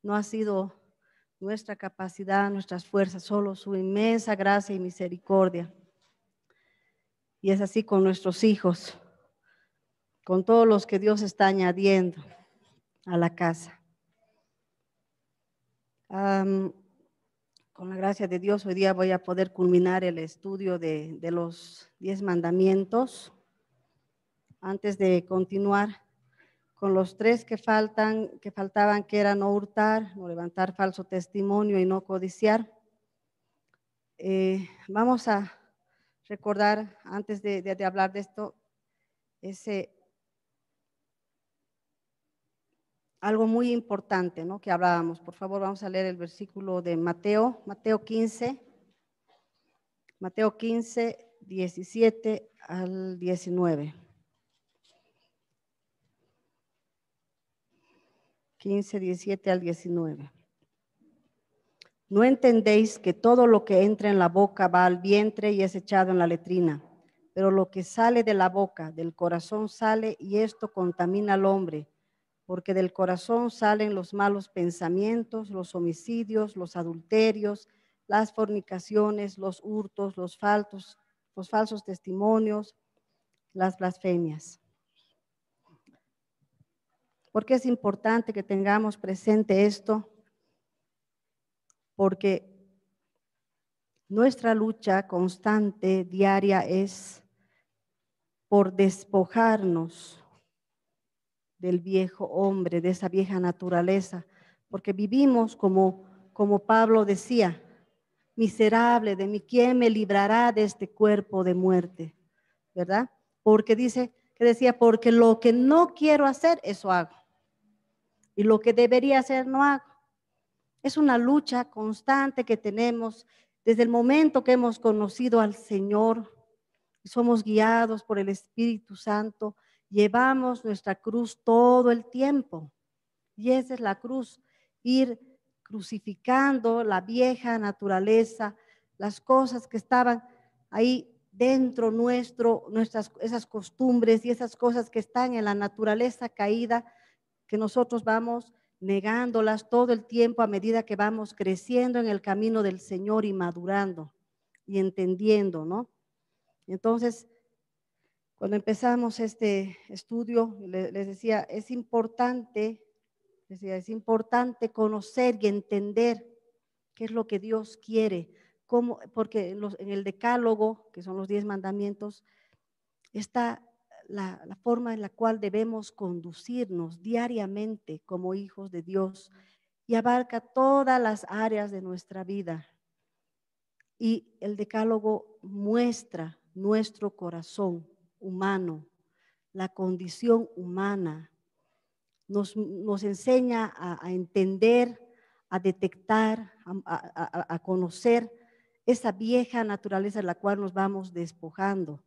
No ha sido nuestra capacidad, nuestras fuerzas, solo su inmensa gracia y misericordia. Y es así con nuestros hijos, con todos los que Dios está añadiendo a la casa. Con la gracia de Dios, hoy día voy a poder culminar el estudio de los 10 mandamientos. Antes de continuar con los 3 que faltaban, que eran no hurtar, no levantar falso testimonio y no codiciar. Vamos a recordar, antes de hablar de esto, algo muy importante, ¿no?, que hablábamos. Por favor, vamos a leer el versículo de Mateo 15, 17 al 19. 15, 17 al 19. ¿No entendéis que todo lo que entra en la boca va al vientre y es echado en la letrina? Pero lo que sale de la boca, del corazón sale, y esto contamina al hombre, porque del corazón salen los malos pensamientos, los homicidios, los adulterios, las fornicaciones, los hurtos, los falsos testimonios, las blasfemias. ¿Por qué es importante que tengamos presente esto? Porque nuestra lucha constante, diaria, es por despojarnos del viejo hombre, de esa vieja naturaleza, porque vivimos como Pablo decía: miserable de mí, ¿quién me librará de este cuerpo de muerte? ¿Verdad? Porque decía, porque lo que no quiero hacer, eso hago. Y lo que debería hacer, no hago. Es una lucha constante que tenemos desde el momento que hemos conocido al Señor. Somos guiados por el Espíritu Santo, llevamos nuestra cruz todo el tiempo. Y esa es la cruz, ir crucificando la vieja naturaleza, las cosas que estaban ahí dentro nuestro, esas costumbres y esas cosas que están en la naturaleza caída, que nosotros vamos negándolas todo el tiempo a medida que vamos creciendo en el camino del Señor y madurando y entendiendo, ¿no? Entonces, cuando empezamos este estudio, les decía, es importante conocer y entender qué es lo que Dios quiere, porque en el decálogo, que son los 10 mandamientos, está la forma en la cual debemos conducirnos diariamente como hijos de Dios, y abarca todas las áreas de nuestra vida. Y el decálogo muestra nuestro corazón humano, la condición humana, nos enseña a entender, a detectar, a conocer esa vieja naturaleza en la cual nos vamos despojando,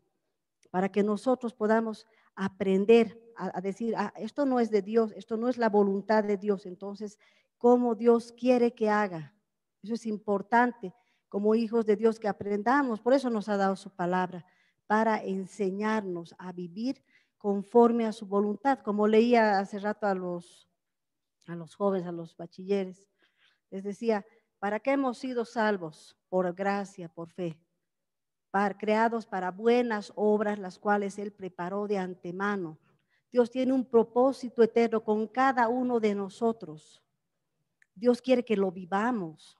para que nosotros podamos aprender a decir, esto no es de Dios, esto no es la voluntad de Dios. Entonces, ¿cómo Dios quiere que haga? Eso es importante como hijos de Dios, que aprendamos. Por eso nos ha dado su palabra, para enseñarnos a vivir conforme a su voluntad. Como leía hace rato a los jóvenes, a los bachilleres, les decía, ¿para qué hemos sido salvos? Por gracia, por fe. Creados para buenas obras, las cuales Él preparó de antemano. Dios tiene un propósito eterno con cada uno de nosotros. Dios quiere que lo vivamos.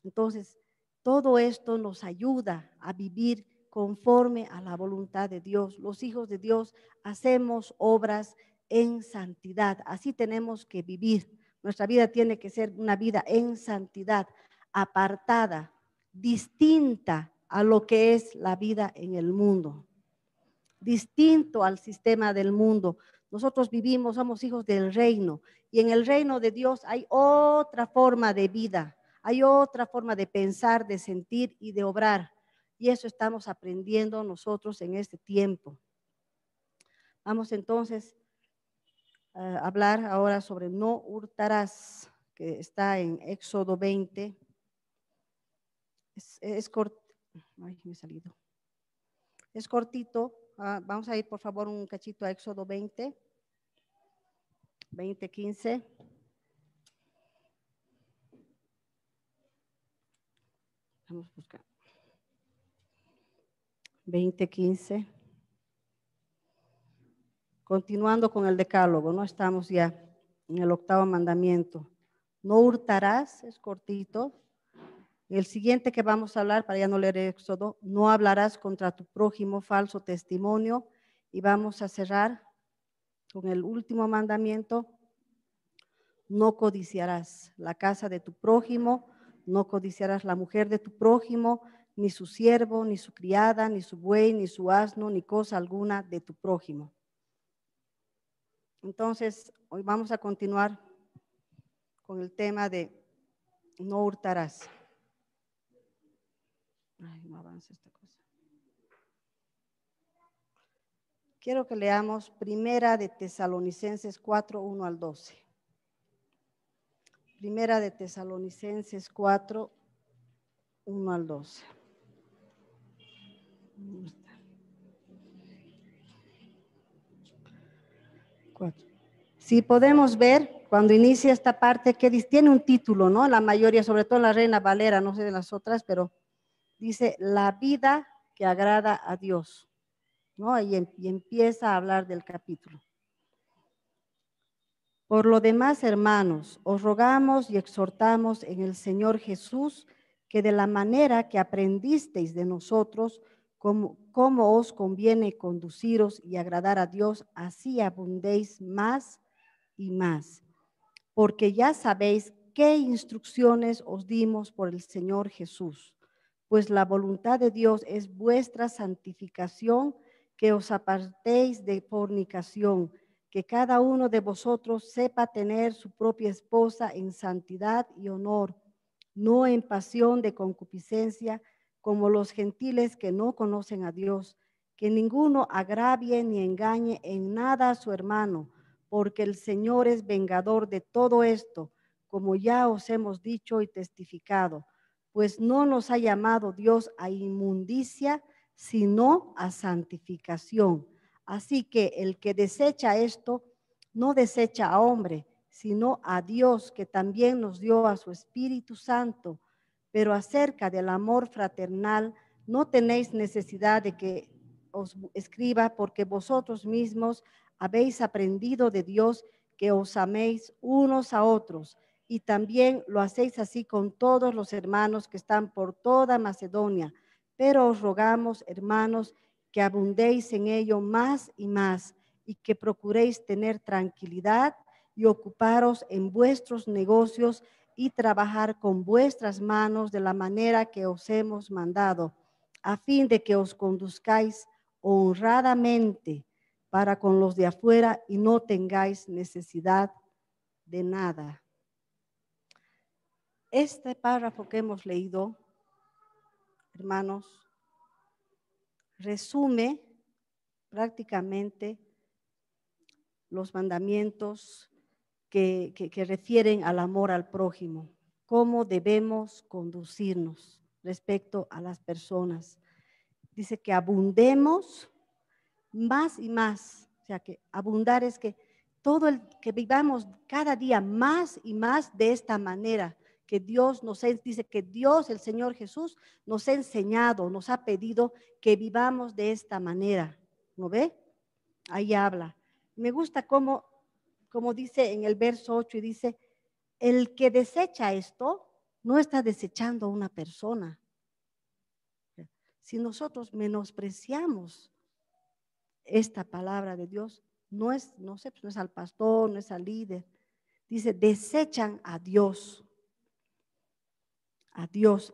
Entonces, todo esto nos ayuda a vivir conforme a la voluntad de Dios. Los hijos de Dios hacemos obras en santidad. Así tenemos que vivir. Nuestra vida tiene que ser una vida en santidad, apartada, distinta a lo que es la vida en el mundo, distinto al sistema del mundo. Nosotros vivimos, somos hijos del reino, y en el reino de Dios hay otra forma de vida, hay otra forma de pensar, de sentir y de obrar. Y eso estamos aprendiendo nosotros en este tiempo. Vamos entonces a hablar ahora sobre no hurtarás, que está en Éxodo 20. Es corto. Ay, me he salido. Es cortito. Vamos a ir, por favor, un cachito a Éxodo 20, 15. Vamos a buscar. 20:15. Continuando con el decálogo, ¿no? Estamos ya en el 8º mandamiento. No hurtarás, es cortito. El siguiente que vamos a hablar, para ya no leer Éxodo, no hablarás contra tu prójimo falso testimonio. Y vamos a cerrar con el último mandamiento. No codiciarás la casa de tu prójimo, no codiciarás la mujer de tu prójimo, ni su siervo, ni su criada, ni su buey, ni su asno, ni cosa alguna de tu prójimo. Entonces, hoy vamos a continuar con el tema de no hurtarás. Ay, no avanza esta cosa. Quiero que leamos Primera de Tesalonicenses 4, 1 al 12. Primera de Tesalonicenses 4, 1 al 12. Si podemos ver, cuando inicia esta parte, que tiene un título, ¿no? La mayoría, sobre todo la Reina Valera, no sé de las otras, pero dice, la vida que agrada a Dios, ¿no? Y empieza a hablar del capítulo. Por lo demás, hermanos, os rogamos y exhortamos en el Señor Jesús que de la manera que aprendisteis de nosotros, cómo os conviene conduciros y agradar a Dios, así abundéis más y más. Porque ya sabéis qué instrucciones os dimos por el Señor Jesús, pues la voluntad de Dios es vuestra santificación, que os apartéis de fornicación, que cada uno de vosotros sepa tener su propia esposa en santidad y honor, no en pasión de concupiscencia, como los gentiles que no conocen a Dios, que ninguno agravie ni engañe en nada a su hermano, porque el Señor es vengador de todo esto, como ya os hemos dicho y testificado, pues no nos ha llamado Dios a inmundicia, sino a santificación. Así que el que desecha esto, no desecha a hombre, sino a Dios, que también nos dio a su Espíritu Santo. Pero acerca del amor fraternal, no tenéis necesidad de que os escriba, porque vosotros mismos habéis aprendido de Dios que os améis unos a otros, y también lo hacéis así con todos los hermanos que están por toda Macedonia. Pero os rogamos, hermanos, que abundéis en ello más y más, y que procuréis tener tranquilidad y ocuparos en vuestros negocios y trabajar con vuestras manos de la manera que os hemos mandado, a fin de que os conduzcáis honradamente para con los de afuera y no tengáis necesidad de nada. Este párrafo que hemos leído, hermanos, resume prácticamente los mandamientos que refieren al amor al prójimo, cómo debemos conducirnos respecto a las personas. Dice que abundemos más y más, o sea que abundar es que que vivamos cada día más y más de esta manera, que Dios dice que Dios, el Señor Jesús, nos ha enseñado, nos ha pedido que vivamos de esta manera, ¿no ve? Ahí habla. Me gusta como dice en el verso 8 y dice, el que desecha esto no está desechando a una persona. Si nosotros menospreciamos esta palabra de Dios, no es al pastor, no es al líder. Dice, desechan a Dios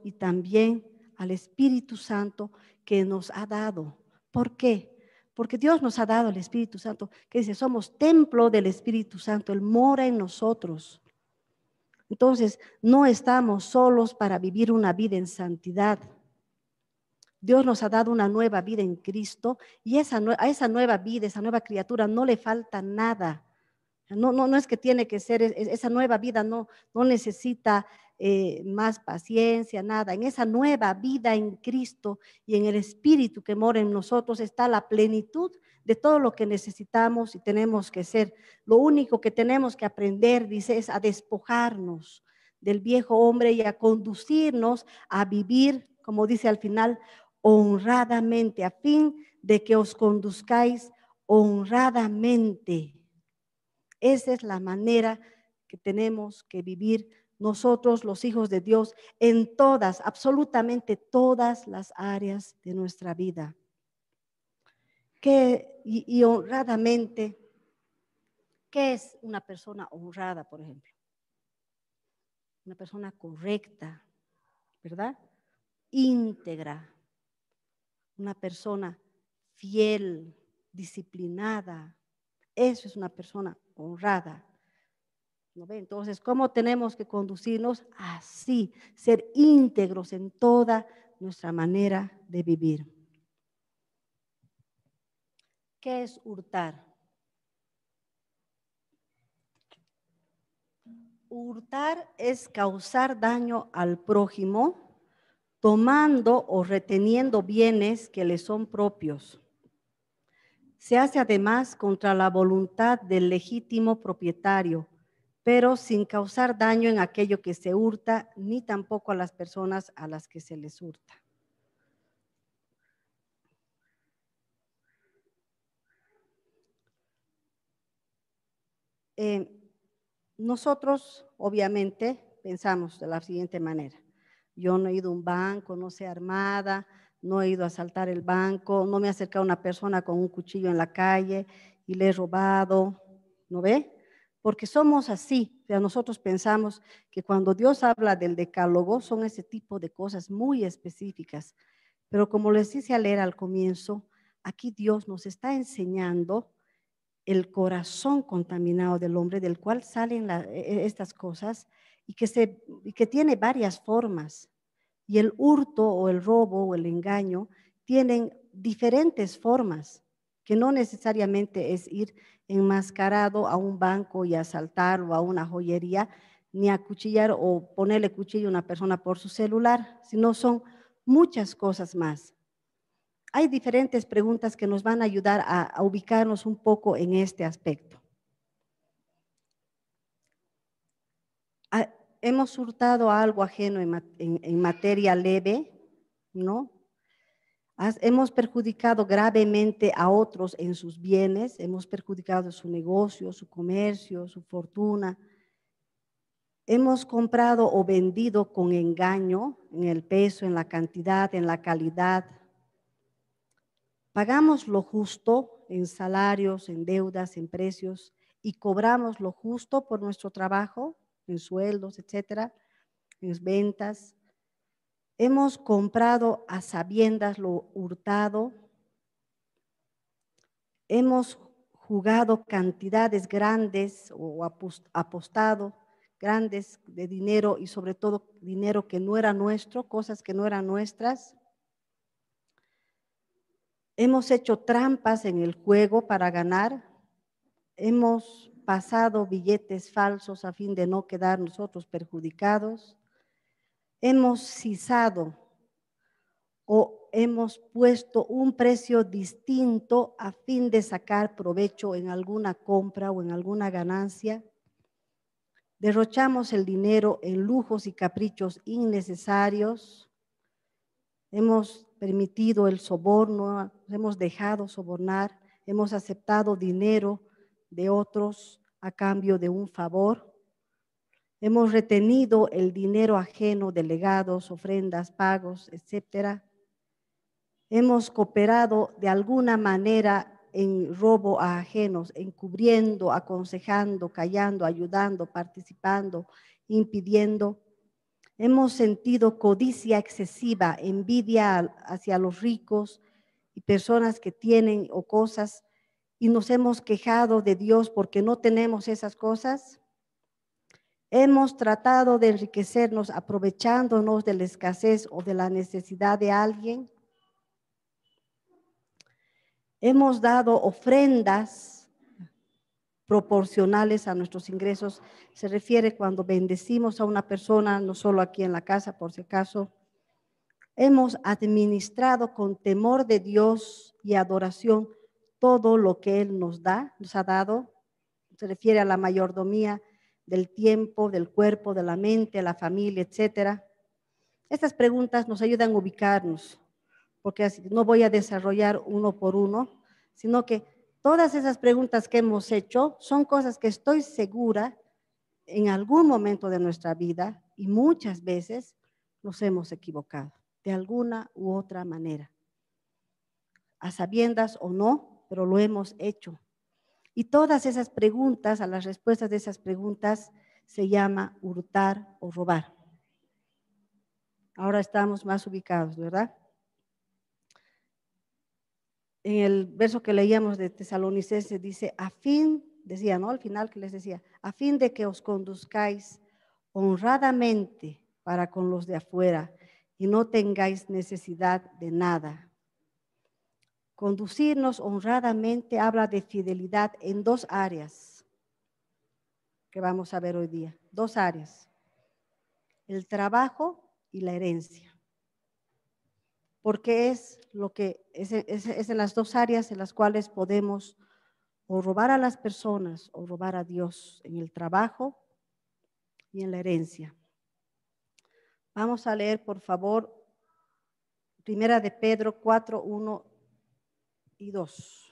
y también al Espíritu Santo que nos ha dado. ¿Por qué? Porque Dios nos ha dado el Espíritu Santo, que dice, somos templo del Espíritu Santo, Él mora en nosotros. Entonces, no estamos solos para vivir una vida en santidad. Dios nos ha dado una nueva vida en Cristo y a esa nueva vida, esa nueva criatura no le falta nada. No es que tiene que ser, esa nueva vida no necesita más paciencia, nada. En esa nueva vida en Cristo y en el Espíritu que mora en nosotros está la plenitud de todo lo que necesitamos y tenemos que ser. Lo único que tenemos que aprender, dice, es a despojarnos del viejo hombre y a conducirnos a vivir, como dice al final, honradamente, a fin de que os conduzcáis honradamente. Esa es la manera que tenemos que vivir nosotros, los hijos de Dios, en todas, absolutamente todas las áreas de nuestra vida. Y honradamente, ¿qué es una persona honrada, por ejemplo? Una persona correcta, ¿verdad? Íntegra, una persona fiel, disciplinada. Eso es una persona honrada. ¿No ve? Entonces, ¿cómo tenemos que conducirnos? Así, ser íntegros en toda nuestra manera de vivir. ¿Qué es hurtar? Hurtar es causar daño al prójimo, tomando o reteniendo bienes que le son propios. Se hace además contra la voluntad del legítimo propietario, pero sin causar daño en aquello que se hurta, ni tampoco a las personas a las que se les hurta. Nosotros, obviamente, pensamos de la siguiente manera. Yo no he ido a un banco, no sé armada, no he ido a asaltar el banco, no me ha acercado una persona con un cuchillo en la calle y le he robado, ¿no ve? Porque somos así, o sea, nosotros pensamos que cuando Dios habla del decálogo son ese tipo de cosas muy específicas. Pero como les hice a leer al comienzo, aquí Dios nos está enseñando el corazón contaminado del hombre, del cual salen estas cosas y que tiene varias formas. Y el hurto o el robo o el engaño tienen diferentes formas, que no necesariamente es ir enmascarado a un banco y asaltar o a una joyería, ni acuchillar o ponerle cuchillo a una persona por su celular, sino son muchas cosas más. Hay diferentes preguntas que nos van a ayudar a ubicarnos un poco en este aspecto. Hemos hurtado algo ajeno en materia leve, ¿no? Hemos perjudicado gravemente a otros en sus bienes, hemos perjudicado su negocio, su comercio, su fortuna. Hemos comprado o vendido con engaño en el peso, en la cantidad, en la calidad. Pagamos lo justo en salarios, en deudas, en precios y cobramos lo justo por nuestro trabajo, en sueldos, etcétera, en ventas. Hemos comprado a sabiendas lo hurtado. Hemos jugado cantidades grandes o apostado grandes de dinero y sobre todo dinero que no era nuestro, cosas que no eran nuestras. Hemos hecho trampas en el juego para ganar. Hemos pasado billetes falsos a fin de no quedar nosotros perjudicados. Hemos cisado o hemos puesto un precio distinto a fin de sacar provecho en alguna compra o en alguna ganancia. Derrochamos el dinero en lujos y caprichos innecesarios. Hemos permitido el soborno, hemos dejado sobornar, hemos aceptado dinero de otros a cambio de un favor. Hemos retenido el dinero ajeno de legados, ofrendas, pagos, etcétera. Hemos cooperado de alguna manera en robo a ajenos, encubriendo, aconsejando, callando, ayudando, participando, impidiendo. Hemos sentido codicia excesiva, envidia hacia los ricos y personas que tienen o cosas y nos hemos quejado de Dios porque no tenemos esas cosas. Hemos tratado de enriquecernos aprovechándonos de la escasez o de la necesidad de alguien. Hemos dado ofrendas proporcionales a nuestros ingresos. Se refiere cuando bendecimos a una persona, no solo aquí en la casa, por si acaso. Hemos administrado con temor de Dios y adoración todo lo que Él nos da, nos ha dado. Se refiere a la mayordomía del tiempo, del cuerpo, de la mente, la familia, etcétera. Estas preguntas nos ayudan a ubicarnos, porque así no voy a desarrollar uno por uno, sino que todas esas preguntas que hemos hecho son cosas que estoy segura en algún momento de nuestra vida y muchas veces nos hemos equivocado de alguna u otra manera, a sabiendas o no, pero lo hemos hecho. Y todas esas preguntas, a las respuestas de esas preguntas, se llama hurtar o robar. Ahora estamos más ubicados, ¿verdad? En el verso que leíamos de Tesalonicenses dice, a fin, decía, ¿no? Al final que les decía, a fin de que os conduzcáis honradamente para con los de afuera y no tengáis necesidad de nada. Conducirnos honradamente habla de fidelidad en dos áreas que vamos a ver hoy día. Dos áreas, el trabajo y la herencia. Porque es en las dos áreas en las cuales podemos o robar a las personas o robar a Dios, en el trabajo y en la herencia. Vamos a leer, por favor, Primera de Pedro 4, 1 y 2.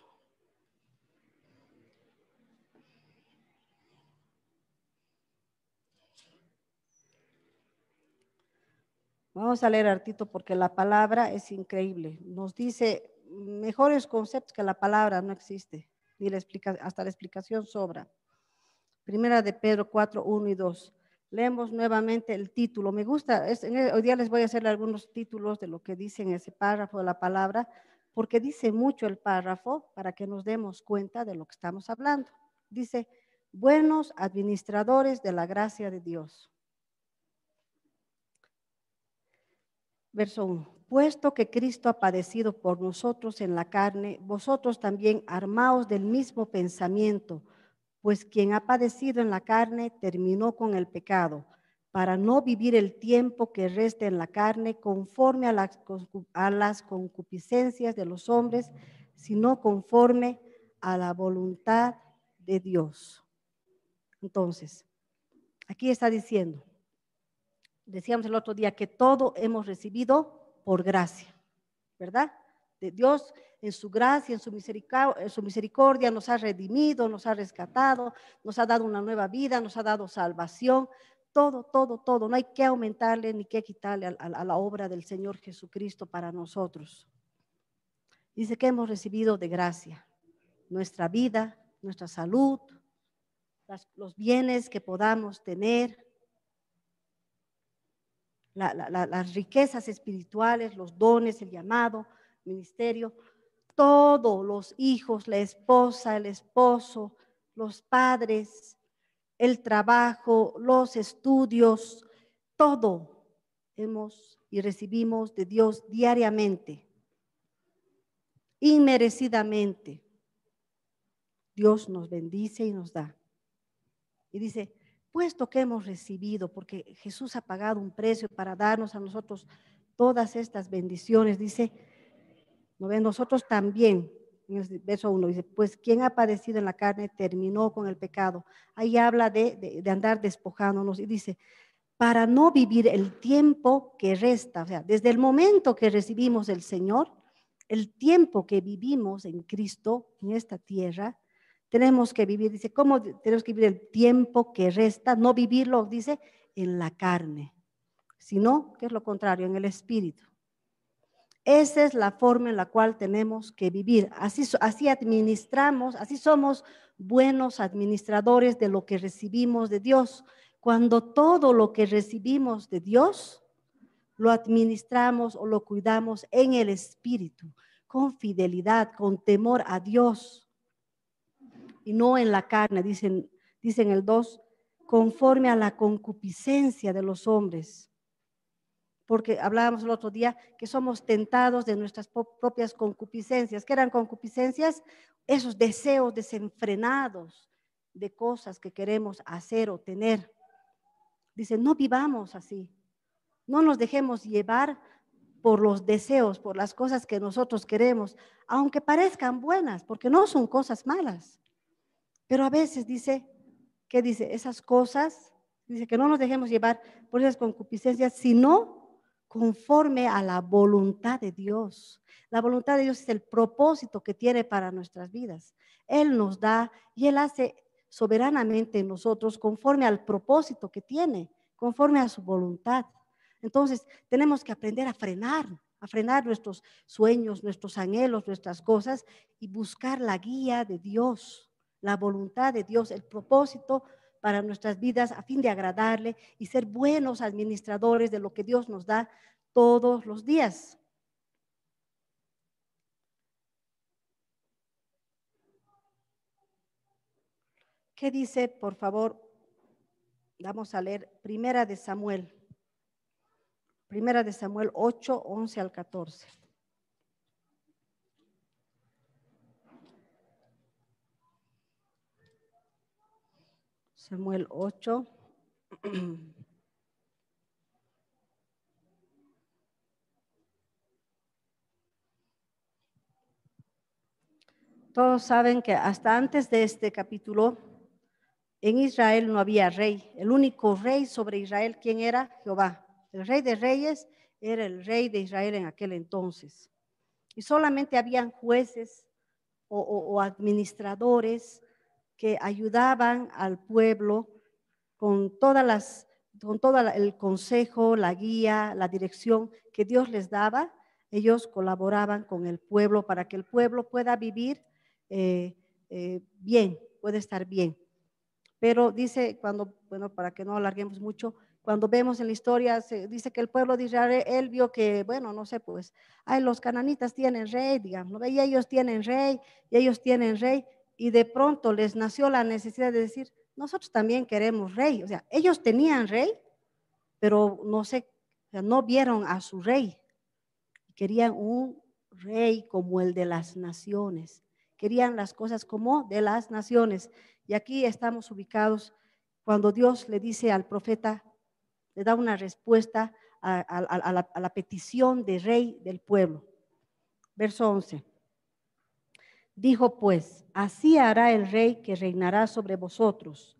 Vamos a leer hartito porque la palabra es increíble. Nos dice mejores conceptos que la palabra no existe. Ni hasta la explicación sobra. Primera de Pedro 4, 1 y 2. Leemos nuevamente el título. Me gusta, hoy día les voy a hacer algunos títulos de lo que dice en ese párrafo de la palabra, porque dice mucho el párrafo para que nos demos cuenta de lo que estamos hablando. Dice, buenos administradores de la gracia de Dios. Verso 1. Puesto que Cristo ha padecido por nosotros en la carne, vosotros también armaos del mismo pensamiento, pues quien ha padecido en la carne terminó con el pecado, para no vivir el tiempo que resta en la carne conforme a las concupiscencias de los hombres, sino conforme a la voluntad de Dios. Entonces, aquí está diciendo, decíamos el otro día que todo hemos recibido por gracia, ¿verdad? De Dios en su gracia, en su misericordia nos ha redimido, nos ha rescatado, nos ha dado una nueva vida, nos ha dado salvación, todo. No hay que aumentarle ni que quitarle a la obra del Señor Jesucristo para nosotros. Dice que hemos recibido de gracia nuestra vida, nuestra salud, los bienes que podamos tener, las riquezas espirituales, los dones, el llamado, ministerio, todos los hijos, la esposa, el esposo, los padres, el trabajo, los estudios, todo hemos y recibimos de Dios diariamente, inmerecidamente. Dios nos bendice y nos da. Y dice, puesto que hemos recibido, porque Jesús ha pagado un precio para darnos a nosotros todas estas bendiciones, dice, ¿no ven? Nosotros también, en el verso 1, dice, pues quien ha padecido en la carne terminó con el pecado. Ahí habla de andar despojándonos y dice, para no vivir el tiempo que resta, o sea, desde el momento que recibimos el Señor, el tiempo que vivimos en Cristo, en esta tierra, tenemos que vivir, dice, ¿cómo tenemos que vivir el tiempo que resta? No vivirlo, dice, en la carne, sino, que es lo contrario, en el espíritu. Esa es la forma en la cual tenemos que vivir. Así administramos, así somos buenos administradores de lo que recibimos de Dios. Cuando todo lo que recibimos de Dios, lo administramos o lo cuidamos en el espíritu, con fidelidad, con temor a Dios. Y no en la carne, dicen el 2, conforme a la concupiscencia de los hombres. Porque hablábamos el otro día que somos tentados de nuestras propias concupiscencias. ¿Qué eran concupiscencias? Esos deseos desenfrenados de cosas que queremos hacer o tener. Dice, no vivamos así. No nos dejemos llevar por los deseos, por las cosas que nosotros queremos, aunque parezcan buenas, porque no son cosas malas. Pero a veces dice, ¿Qué dice? Esas cosas, dice que no nos dejemos llevar por esas concupiscencias, sino conforme a la voluntad de Dios. La voluntad de Dios es el propósito que tiene para nuestras vidas. Él nos da y Él hace soberanamente en nosotros conforme al propósito que tiene, conforme a su voluntad. Entonces, tenemos que aprender a frenar nuestros sueños, nuestros anhelos, nuestras cosas y buscar la guía de Dios, la voluntad de Dios, el propósito para nuestras vidas a fin de agradarle y ser buenos administradores de lo que Dios nos da todos los días. ¿Qué dice, por favor? Vamos a leer Primera de Samuel 8, 11 al 14. Samuel 8. Todos saben que hasta antes de este capítulo, en Israel no había rey. El único rey sobre Israel, ¿quién era? Jehová. El rey de reyes era el rey de Israel en aquel entonces. Y solamente habían jueces o administradores que ayudaban al pueblo con con todo el consejo, la guía, la dirección que Dios les daba. Ellos colaboraban con el pueblo para que el pueblo pueda vivir bien, puede estar bien. Pero dice, bueno, para que no alarguemos mucho, cuando vemos en la historia, se dice que el pueblo de Israel, él vio que, bueno, no sé, pues, ay, los cananitas tienen rey, digamos, ¿no? Y ellos tienen rey, y ellos tienen rey, y de pronto les nació la necesidad de decir, nosotros también queremos rey. O sea, ellos tenían rey, pero no sé, o sea, no vieron a su rey. Querían un rey como el de las naciones. Querían las cosas como de las naciones. Y aquí estamos ubicados cuando Dios le dice al profeta, le da una respuesta a la petición de rey del pueblo. Verso 11. Dijo pues, así hará el rey que reinará sobre vosotros.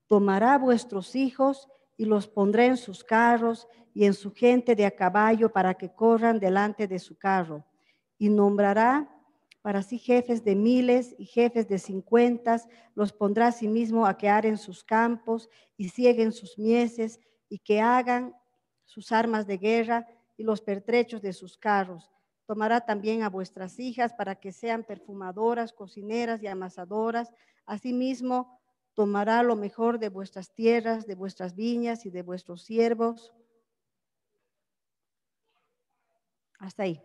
Tomará vuestros hijos y los pondrá en sus carros y en su gente de a caballo para que corran delante de su carro. Y nombrará para sí jefes de miles y jefes de 50, los pondrá a sí mismo a que aren sus campos y cieguen sus mieses y que hagan sus armas de guerra y los pertrechos de sus carros. Tomará también a vuestras hijas para que sean perfumadoras, cocineras y amasadoras. Asimismo, tomará lo mejor de vuestras tierras, de vuestras viñas y de vuestros siervos. Hasta ahí.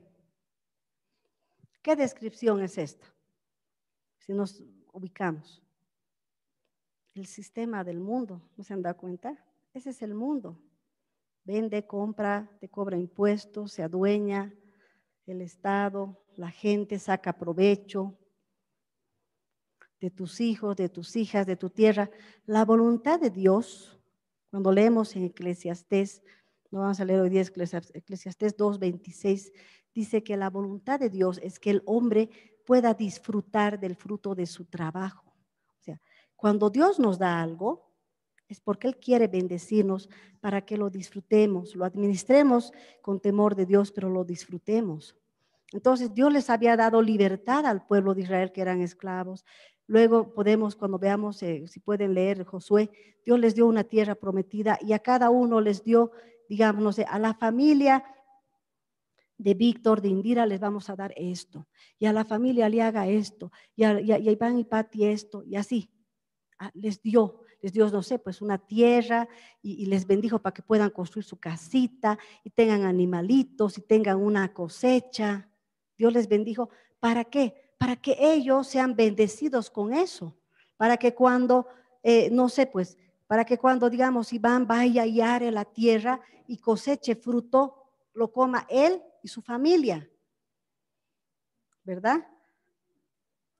¿Qué descripción es esta? Si nos ubicamos. El sistema del mundo, ¿no se han dado cuenta? Ese es el mundo. Vende, compra, te cobra impuestos, se adueña el Estado, la gente saca provecho de tus hijos, de tus hijas, de tu tierra. La voluntad de Dios, cuando leemos en Eclesiastés, no vamos a leer hoy día Eclesiastés 2:26, dice que la voluntad de Dios es que el hombre pueda disfrutar del fruto de su trabajo. O sea, cuando Dios nos da algo, es porque Él quiere bendecirnos para que lo disfrutemos, lo administremos con temor de Dios, pero lo disfrutemos. Entonces Dios les había dado libertad al pueblo de Israel que eran esclavos. Luego podemos, cuando veamos, si pueden leer Josué, Dios les dio una tierra prometida y a cada uno les dio, digamos, no sé, a la familia de Víctor, de Indira, les vamos a dar esto. Y a la familia le haga esto. Y a Iván y Pati esto. Y así. Les dio, no sé, pues una tierra y les bendijo para que puedan construir su casita y tengan animalitos y tengan una cosecha. Dios les bendijo. ¿Para qué? Para que ellos sean bendecidos con eso. Para que cuando, no sé, pues, para que cuando, digamos, Iván vaya y are la tierra y coseche fruto, lo coma él y su familia. ¿Verdad?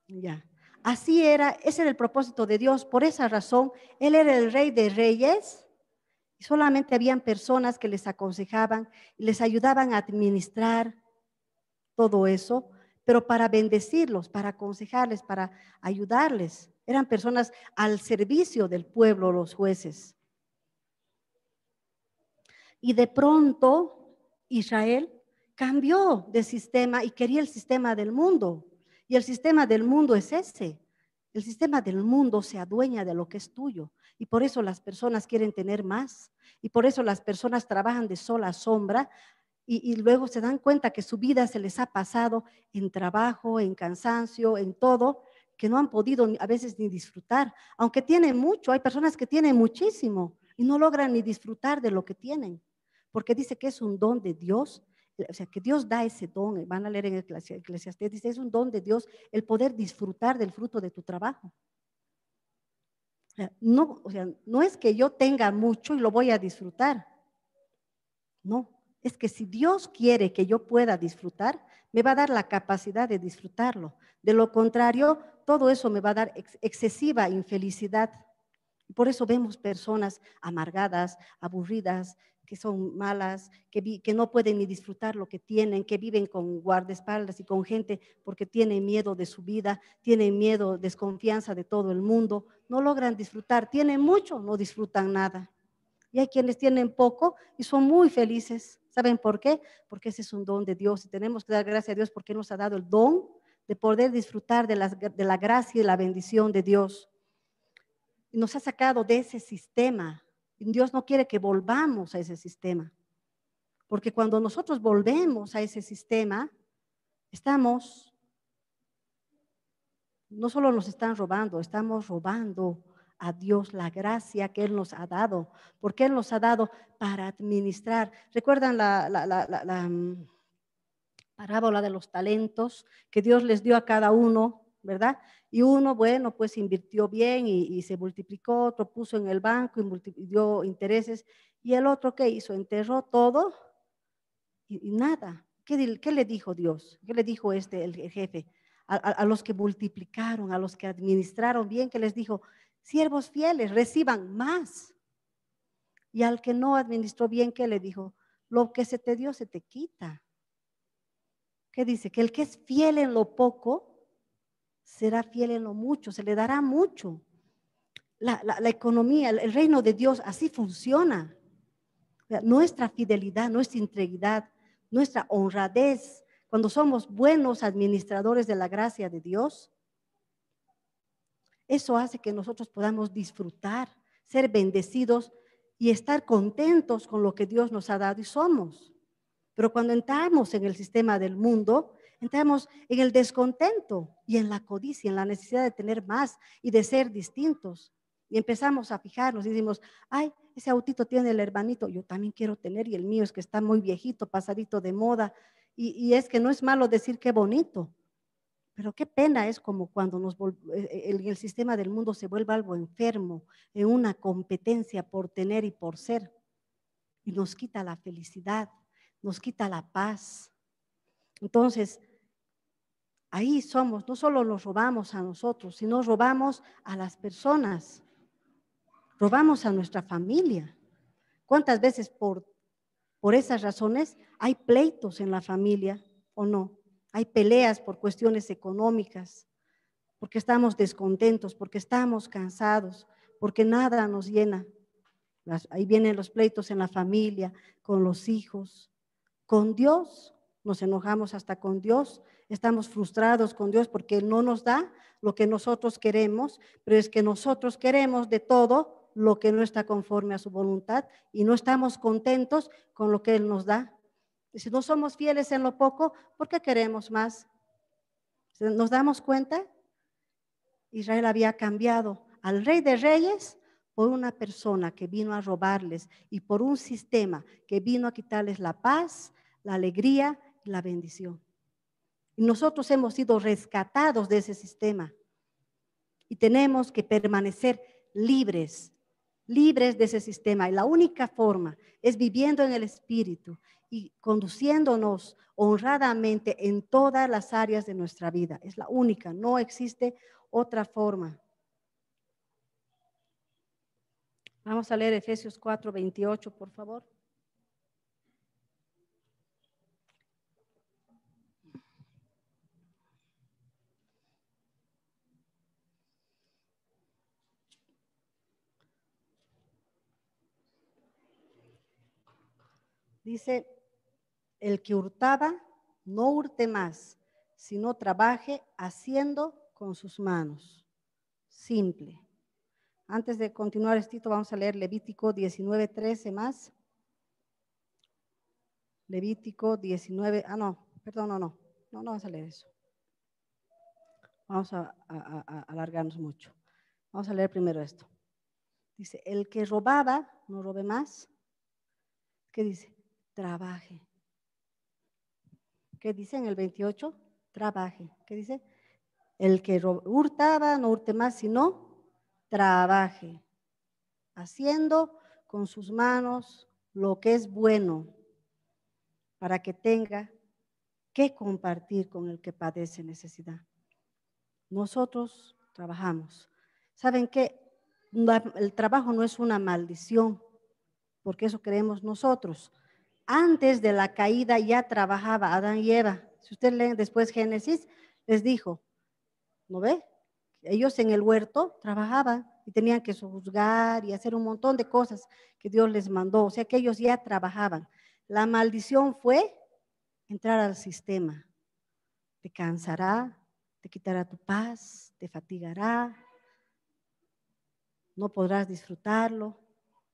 Ya. Así era, ese era el propósito de Dios. Por esa razón, Él era el Rey de Reyes y solamente habían personas que les aconsejaban y les ayudaban a administrar todo eso, pero para bendecirlos, para aconsejarles, para ayudarles. Eran personas al servicio del pueblo, los jueces. Y de pronto Israel cambió de sistema y quería el sistema del mundo. Y el sistema del mundo es ese. El sistema del mundo se adueña de lo que es tuyo. Y por eso las personas quieren tener más. Y por eso las personas trabajan de sol a sombra y luego se dan cuenta que su vida se les ha pasado en trabajo, en cansancio, en todo, que no han podido a veces ni disfrutar. Aunque tienen mucho, hay personas que tienen muchísimo y no logran ni disfrutar de lo que tienen, porque dice que es un don de Dios, o sea, que Dios da ese don. Van a leer en Eclesiastés, dice, es un don de Dios el poder disfrutar del fruto de tu trabajo. O sea, no es que yo tenga mucho y lo voy a disfrutar. No, es que si Dios quiere que yo pueda disfrutar, me va a dar la capacidad de disfrutarlo. De lo contrario, todo eso me va a dar excesiva infelicidad. Por eso vemos personas amargadas, aburridas, que son malas, que no pueden ni disfrutar lo que tienen, que viven con guardaespaldas y con gente porque tienen miedo de su vida, tienen miedo, desconfianza de todo el mundo, no logran disfrutar, tienen mucho, no disfrutan nada. Y hay quienes tienen poco y son muy felices. ¿Saben por qué? Porque ese es un don de Dios y tenemos que dar gracias a Dios porque nos ha dado el don de poder disfrutar de la gracia y la bendición de Dios. Y nos ha sacado de ese sistema. Y Dios no quiere que volvamos a ese sistema. Porque cuando nosotros volvemos a ese sistema, no solo nos están robando, estamos robando a Dios la gracia que Él nos ha dado, porque Él nos ha dado para administrar. ¿Recuerdan la parábola de los talentos que Dios les dio a cada uno, verdad? Y uno, bueno, pues invirtió bien y se multiplicó, otro puso en el banco y dio intereses, y el otro, ¿qué hizo? Enterró todo y nada. ¿Qué le dijo Dios? ¿Qué le dijo el jefe? A los que multiplicaron, a los que administraron bien, que les dijo, siervos fieles, reciban más. Y al que no administró bien, ¿qué le dijo? Lo que se te dio se te quita. ¿Qué dice? Que el que es fiel en lo poco, será fiel en lo mucho, se le dará mucho. La economía, el reino de Dios, así funciona. Nuestra fidelidad, nuestra integridad, nuestra honradez, cuando somos buenos administradores de la gracia de Dios, eso hace que nosotros podamos disfrutar, ser bendecidos y estar contentos con lo que Dios nos ha dado y somos. Pero cuando entramos en el sistema del mundo, entramos en el descontento y en la codicia, en la necesidad de tener más y de ser distintos. Y empezamos a fijarnos y decimos, ay, ese autito tiene el hermanito, yo también quiero tener y el mío es que está muy viejito, pasadito de moda. Y es que no es malo decir qué bonito, pero qué pena es como cuando el sistema del mundo se vuelve algo enfermo, en una competencia por tener y por ser, y nos quita la felicidad, nos quita la paz. Entonces, ahí somos, no solo nos robamos a nosotros, sino robamos a las personas, robamos a nuestra familia. ¿Cuántas veces por esas razones hay pleitos en la familia o no? Hay peleas por cuestiones económicas, porque estamos descontentos, porque estamos cansados, porque nada nos llena. Ahí vienen los pleitos en la familia, con los hijos, con Dios. Nos enojamos hasta con Dios, estamos frustrados con Dios porque Él no nos da lo que nosotros queremos, pero es que nosotros queremos de todo lo que no está conforme a su voluntad y no estamos contentos con lo que Él nos da. Y si no somos fieles en lo poco, ¿por qué queremos más? ¿Nos damos cuenta? Israel había cambiado al Rey de Reyes por una persona que vino a robarles y por un sistema que vino a quitarles la paz, la alegría y la bendición. Y nosotros hemos sido rescatados de ese sistema y tenemos que permanecer libres, libres de ese sistema. Y la única forma es viviendo en el Espíritu y conduciéndonos honradamente en todas las áreas de nuestra vida. Es la única, no existe otra forma. Vamos a leer Efesios 4:28, por favor. Dice, el que hurtaba, no hurte más, sino trabaje haciendo con sus manos. Simple. Antes de continuar esto, vamos a leer Levítico 19:13 más. Levítico 19, no vamos a leer eso. Vamos a alargarnos mucho. Vamos a leer primero esto. Dice, el que robaba, no robe más. ¿Qué dice? Trabaje. ¿Qué dice en el 28? Trabaje. ¿Qué dice? El que hurtaba, no hurte más, sino trabaje, haciendo con sus manos lo que es bueno, para que tenga que compartir con el que padece necesidad. Nosotros trabajamos. ¿Saben qué? El trabajo no es una maldición, porque eso creemos nosotros. Antes de la caída ya trabajaba Adán y Eva. Si usted lee después Génesis, les dijo, ¿no ve? Ellos en el huerto trabajaban y tenían que juzgar y hacer un montón de cosas que Dios les mandó. O sea que ellos ya trabajaban. La maldición fue entrar al sistema. Te cansará, te quitará tu paz, te fatigará, no podrás disfrutarlo.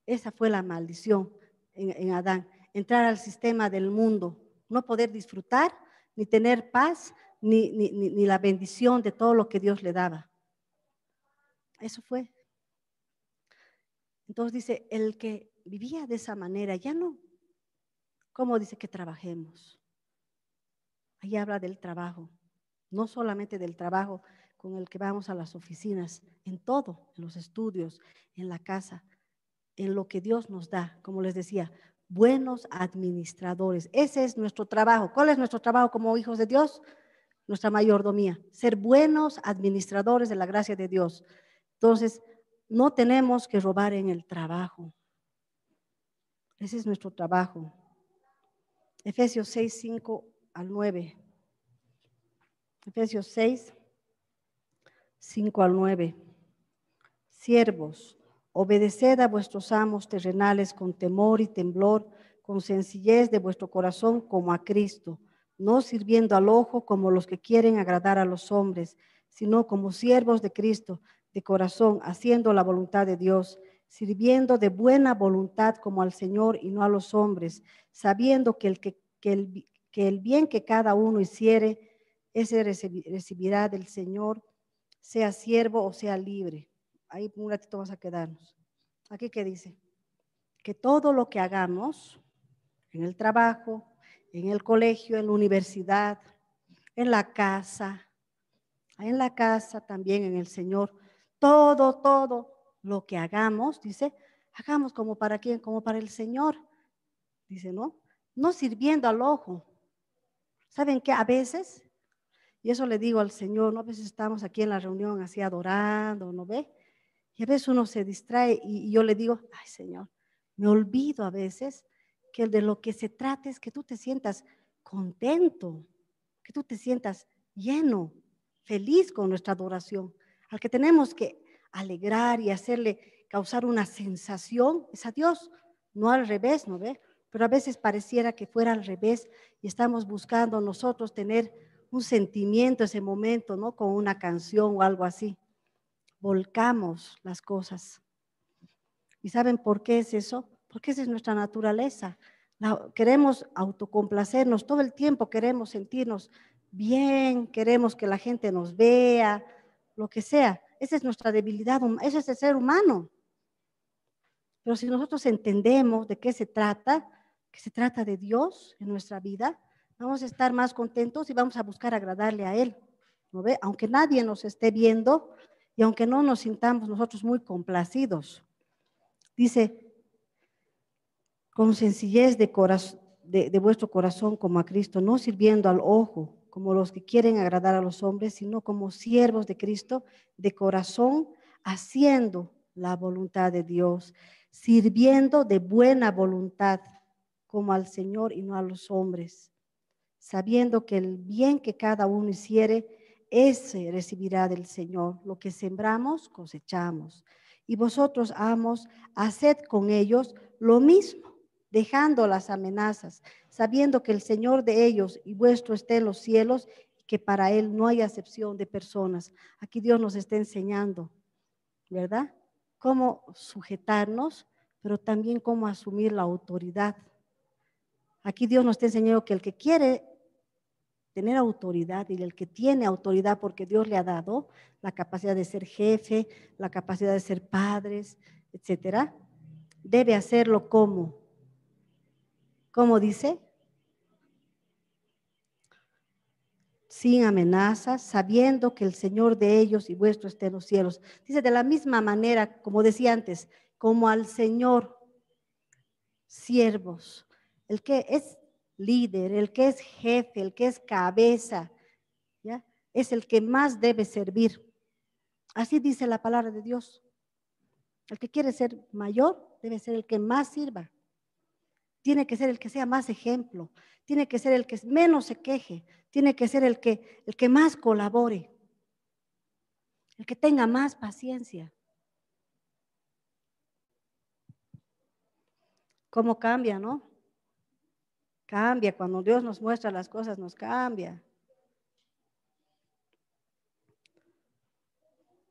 Esa fue la maldición en Adán, entrar al sistema del mundo, no poder disfrutar, ni tener paz, ni la bendición de todo lo que Dios le daba. Eso fue. Entonces dice, el que vivía de esa manera, ya no. ¿Cómo dice que trabajemos? Ahí habla del trabajo, no solamente del trabajo con el que vamos a las oficinas, en todo, en los estudios, en la casa, en lo que Dios nos da, como les decía, buenos administradores. Ese es nuestro trabajo. ¿Cuál es nuestro trabajo como hijos de Dios? Nuestra mayordomía, ser buenos administradores de la gracia de Dios. Entonces, no tenemos que robar en el trabajo. Ese es nuestro trabajo. Efesios 6, 5 al 9. Efesios 6, 5 al 9. Siervos, obedeced a vuestros amos terrenales con temor y temblor, con sencillez de vuestro corazón como a Cristo, no sirviendo al ojo como los que quieren agradar a los hombres, sino como siervos de Cristo, de corazón, haciendo la voluntad de Dios, sirviendo de buena voluntad como al Señor y no a los hombres, sabiendo que el bien que cada uno hiciere, ese recibirá del Señor, sea siervo o sea libre. Ahí un ratito vamos a quedarnos. Aquí que dice, que todo lo que hagamos en el trabajo, en el colegio, en la universidad, en la casa también en el Señor, todo lo que hagamos, dice, hagamos como para quién, como para el Señor, dice, ¿no? No sirviendo al ojo. ¿Saben qué? A veces, y eso le digo al Señor, ¿no? A veces estamos aquí en la reunión así adorando, ¿no ve? Y a veces uno se distrae y yo le digo, ay Señor, me olvido a veces que de lo que se trata es que tú te sientas contento, que tú te sientas lleno, feliz con nuestra adoración. Al que tenemos que alegrar y hacerle causar una sensación es a Dios, no al revés, ¿no ve? Pero a veces pareciera que fuera al revés y estamos buscando nosotros tener un sentimiento ese momento, ¿no? Con una canción o algo así. Volcamos las cosas. ¿Y saben por qué es eso? Porque esa es nuestra naturaleza. Queremos autocomplacernos todo el tiempo, queremos sentirnos bien, queremos que la gente nos vea, lo que sea. Esa es nuestra debilidad, ese es el ser humano. Pero si nosotros entendemos de qué se trata, que se trata de Dios en nuestra vida, vamos a estar más contentos y vamos a buscar agradarle a Él. ¿No ve? Aunque nadie nos esté viendo y aunque no nos sintamos nosotros muy complacidos. Dice, con sencillez de vuestro corazón como a Cristo, no sirviendo al ojo como los que quieren agradar a los hombres, sino como siervos de Cristo de corazón, haciendo la voluntad de Dios, sirviendo de buena voluntad como al Señor y no a los hombres, sabiendo que el bien que cada uno hiciere, ese recibirá del Señor. Lo que sembramos, cosechamos. Y vosotros, amos, haced con ellos lo mismo. dejando las amenazas, sabiendo que el Señor de ellos y vuestro está en los cielos, y que para Él no hay acepción de personas. Aquí Dios nos está enseñando, ¿verdad? Cómo sujetarnos, pero también cómo asumir la autoridad. Aquí Dios nos está enseñando que el que quiere tener autoridad y el que tiene autoridad porque Dios le ha dado la capacidad de ser jefe, la capacidad de ser padres, etcétera, debe hacerlo como dice, sin amenazas, sabiendo que el Señor de ellos y vuestro está en los cielos. Dice de la misma manera, como decía antes, como al Señor, siervos, el que es líder, el que es jefe, el que es cabeza, ¿ya? Es el que más debe servir. Así dice la palabra de Dios. El que quiere ser mayor debe ser el que más sirva. Tiene que ser el que sea más ejemplo. Tiene que ser el que menos se queje. Tiene que ser el que más colabore. El que tenga más paciencia. ¿Cómo cambia, no? Cambia. Cuando Dios nos muestra las cosas, nos cambia.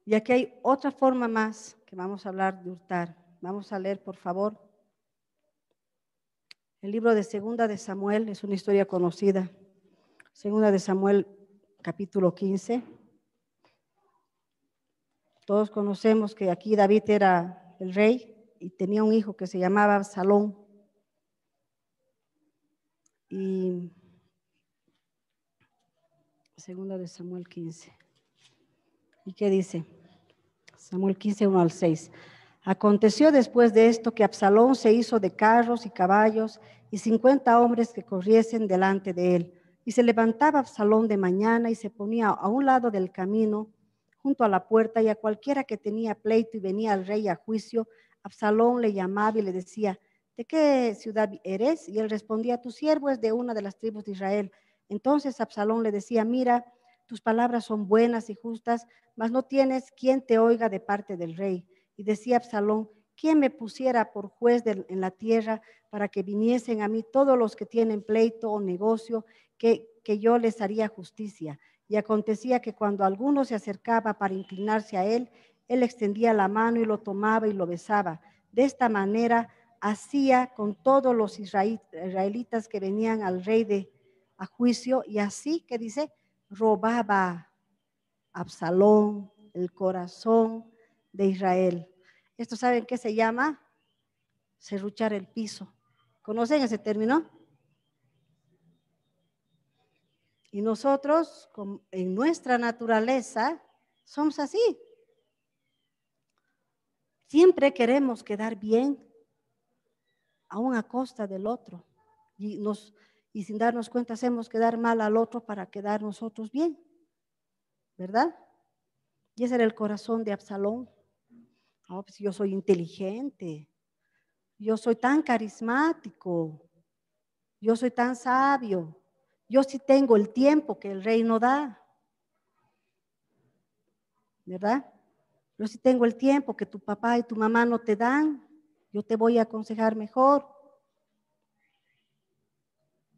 Y aquí hay otra forma más que vamos a hablar de hurtar. Vamos a leer, por favor. El libro de Segunda de Samuel es una historia conocida. Segunda de Samuel, capítulo 15. Todos conocemos que aquí David era el rey y tenía un hijo que se llamaba Absalón. Y Segunda de Samuel 15. ¿Y qué dice? Samuel 15, 1 al 6. Aconteció después de esto que Absalón se hizo de carros y caballos y 50 hombres que corriesen delante de él. Y se levantaba Absalón de mañana y se ponía a un lado del camino, junto a la puerta, y a cualquiera que tenía pleito y venía al rey a juicio, Absalón le llamaba y le decía: ¿de qué ciudad eres? Y él respondía: tu siervo es de una de las tribus de Israel. Entonces Absalón le decía: mira, tus palabras son buenas y justas, mas no tienes quien te oiga de parte del rey. Y decía Absalón: ¿quién me pusiera por juez en la tierra para que viniesen a mí todos los que tienen pleito o negocio, que yo les haría justicia? Y acontecía que cuando alguno se acercaba para inclinarse a él, él extendía la mano y lo tomaba y lo besaba. De esta manera hacía con todos los israelitas que venían al rey a juicio, y así, que dice, robaba Absalón el corazón de Israel. ¿Esto saben qué se llama? Serruchar el piso. ¿Conocen ese término? Y nosotros, en nuestra naturaleza, somos así. Siempre queremos quedar bien, aún a costa del otro. Y sin darnos cuenta hacemos quedar mal al otro para quedar nosotros bien. ¿Verdad? Y ese era el corazón de Absalón. Oh, pues yo soy inteligente, yo soy tan carismático, yo soy tan sabio, yo sí tengo el tiempo que el rey no da, ¿verdad? Yo sí tengo el tiempo que tu papá y tu mamá no te dan, yo te voy a aconsejar mejor.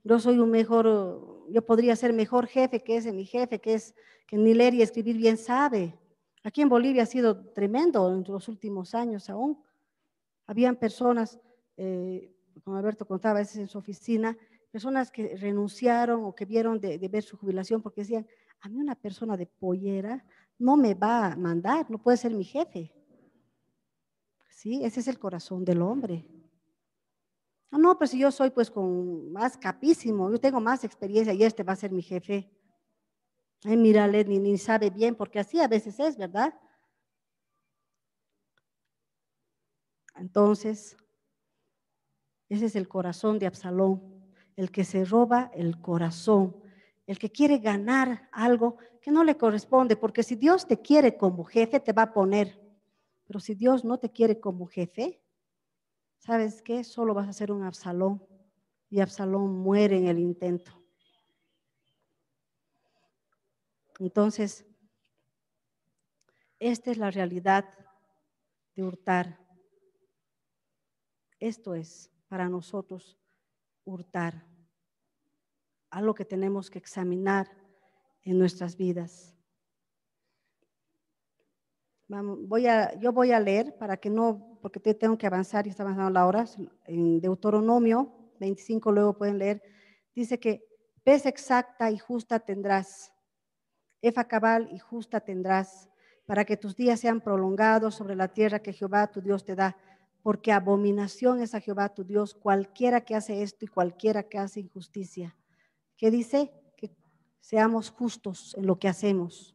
Yo soy un mejor, yo podría ser mejor jefe que ese mi jefe, que ni leer y escribir bien sabe. Aquí en Bolivia ha sido tremendo en los últimos años aún. Habían personas, como Alberto contaba a veces en su oficina, personas que renunciaron o que vieron de ver su jubilación porque decían: a mí una persona de pollera no me va a mandar, no puede ser mi jefe. ¿Sí? Ese es el corazón del hombre. Ah, no, pues si yo soy pues con más capísimo, yo tengo más experiencia y este va a ser mi jefe. Ay, mírale, ni sabe bien, porque así a veces es, ¿verdad? Entonces, ese es el corazón de Absalón, el que se roba el corazón, el que quiere ganar algo que no le corresponde, porque si Dios te quiere como jefe, te va a poner, pero si Dios no te quiere como jefe, ¿sabes qué? Solo vas a ser un Absalón y Absalón muere en el intento. Entonces, esta es la realidad de hurtar. Esto es, para nosotros hurtar, algo que tenemos que examinar en nuestras vidas. Yo voy a leer para que no, porque tengo que avanzar y está avanzando la hora, en Deuteronomio 25, luego pueden leer, dice que pez exacta y justa tendrás, efa cabal y justa tendrás, para que tus días sean prolongados sobre la tierra que Jehová tu Dios te da, porque abominación es a Jehová tu Dios cualquiera que hace esto y cualquiera que hace injusticia. ¿Qué dice? Que seamos justos en lo que hacemos,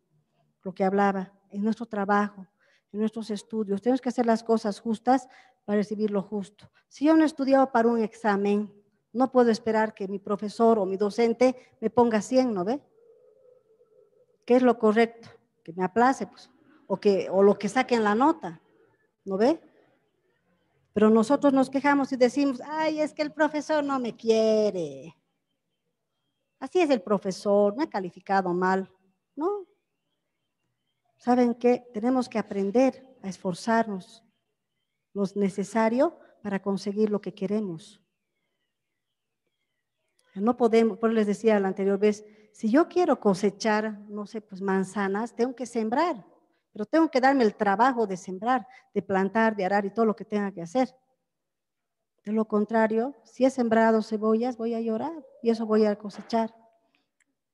lo que hablaba, en nuestro trabajo, en nuestros estudios. Tenemos que hacer las cosas justas para recibir lo justo. Si yo no he estudiado para un examen, no puedo esperar que mi profesor o mi docente me ponga 100, ¿no ve? ¿Qué es lo correcto? Que me aplace, pues, o lo que saque en la nota, ¿no ve? Pero nosotros nos quejamos y decimos, ay, es que el profesor no me quiere. Así es el profesor, me ha calificado mal. No. ¿Saben qué? Tenemos que aprender a esforzarnos lo necesario para conseguir lo que queremos. No podemos, por eso les decía la anterior vez, si yo quiero cosechar, no sé, pues manzanas, tengo que sembrar, pero tengo que darme el trabajo de sembrar, de plantar, de arar y todo lo que tenga que hacer. De lo contrario, si he sembrado cebollas, voy a llorar y eso voy a cosechar.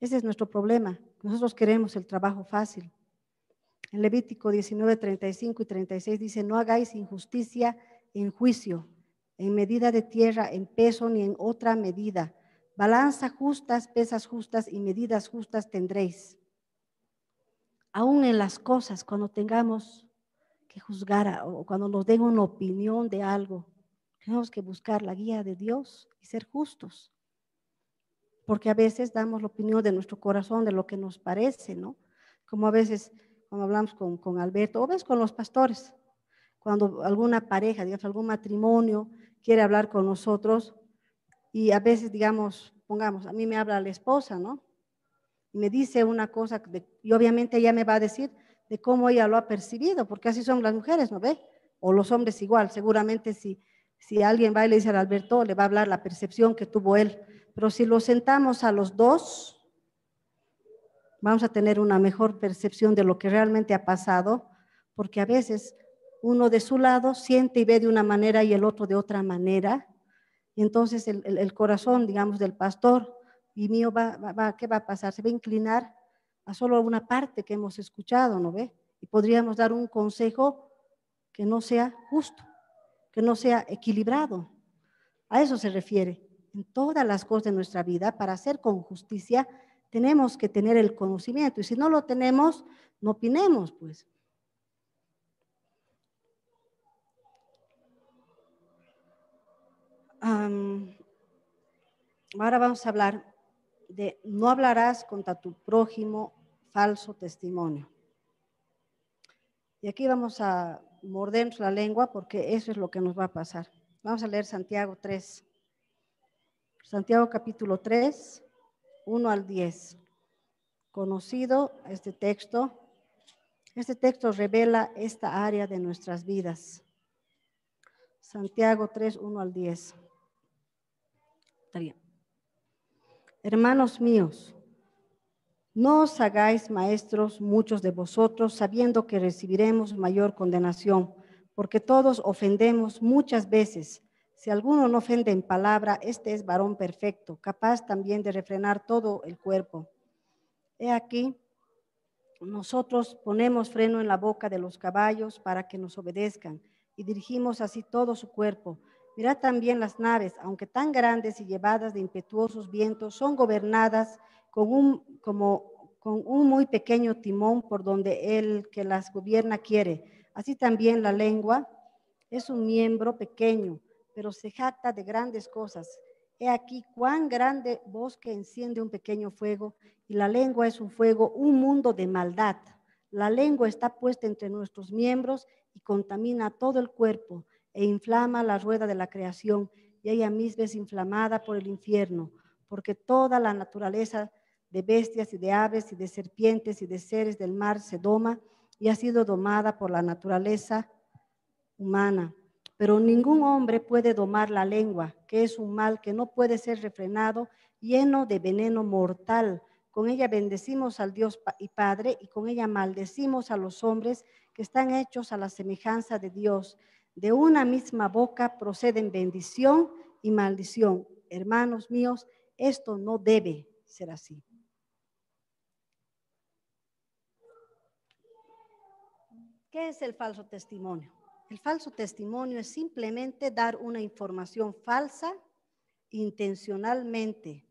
Ese es nuestro problema. Nosotros queremos el trabajo fácil. En Levítico 19, 35 y 36 dice, no hagáis injusticia en juicio, en medida de tierra, en peso ni en otra medida. Balanza justas, pesas justas y medidas justas tendréis. Aún en las cosas, cuando tengamos que juzgar o cuando nos den una opinión de algo, tenemos que buscar la guía de Dios y ser justos. Porque a veces damos la opinión de nuestro corazón, de lo que nos parece, ¿no? Como a veces cuando hablamos con Alberto, o ves con los pastores, cuando alguna pareja, digamos, algún matrimonio quiere hablar con nosotros y a veces, digamos, pongamos, a mí me habla la esposa, ¿no? Y me dice una cosa y obviamente ella me va a decir de cómo ella lo ha percibido, porque así son las mujeres, ¿no ve? O los hombres igual, seguramente si alguien va y le dice a Alberto, le va a hablar la percepción que tuvo él, pero si lo sentamos a los dos, vamos a tener una mejor percepción de lo que realmente ha pasado, porque a veces uno de su lado siente y ve de una manera y el otro de otra manera, y entonces el corazón, digamos, del pastor y mío, ¿qué va a pasar? Se va a inclinar a solo una parte que hemos escuchado, ¿no ve? Y podríamos dar un consejo que no sea justo, que no sea equilibrado. A eso se refiere. En todas las cosas de nuestra vida, para hacer con justicia, tenemos que tener el conocimiento. Y si no lo tenemos, no opinemos, pues. Ahora vamos a hablar de no hablarás contra tu prójimo falso testimonio. Y aquí vamos a mordernos la lengua porque eso es lo que nos va a pasar. Vamos a leer Santiago 3. Santiago capítulo 3, 1 al 10. Conocido este texto. Este texto revela esta área de nuestras vidas. Santiago 3, 1 al 10. Está bien. Hermanos míos, no os hagáis maestros muchos de vosotros, sabiendo que recibiremos mayor condenación, porque todos ofendemos muchas veces. Si alguno no ofende en palabra, este es varón perfecto, capaz también de refrenar todo el cuerpo. He aquí, nosotros ponemos freno en la boca de los caballos para que nos obedezcan y dirigimos así todo su cuerpo. Mirad también las naves, aunque tan grandes y llevadas de impetuosos vientos, son gobernadas con un muy pequeño timón por donde el que las gobierna quiere. Así también la lengua es un miembro pequeño, pero se jacta de grandes cosas. He aquí cuán grande bosque enciende un pequeño fuego, y la lengua es un fuego, un mundo de maldad. La lengua está puesta entre nuestros miembros y contamina todo el cuerpo e inflama la rueda de la creación, y ella misma es inflamada por el infierno, porque toda la naturaleza de bestias y de aves y de serpientes y de seres del mar se doma y ha sido domada por la naturaleza humana. pero ningún hombre puede domar la lengua, que es un mal que no puede ser refrenado, lleno de veneno mortal. Con ella bendecimos al Dios y Padre, y con ella maldecimos a los hombres que están hechos a la semejanza de Dios. De una misma boca proceden bendición y maldición. Hermanos míos, esto no debe ser así. ¿Qué es el falso testimonio? El falso testimonio es simplemente dar una información falsa intencionalmente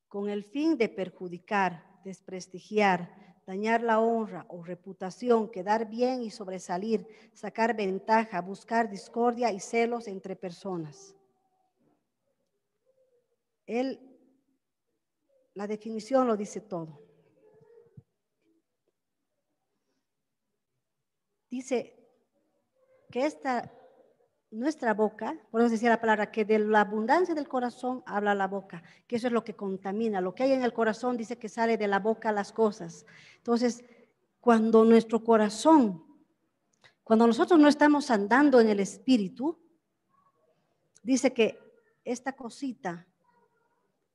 con el fin de perjudicar, desprestigiar, dañar la honra o reputación, quedar bien y sobresalir, sacar ventaja, buscar discordia y celos entre personas. La definición lo dice todo. Dice que nuestra boca, por eso decía la palabra, que de la abundancia del corazón habla la boca, que eso es lo que contamina. Lo que hay en el corazón dice que sale de la boca las cosas. Entonces, cuando nuestro corazón, cuando nosotros no estamos andando en el Espíritu, dice que esta cosita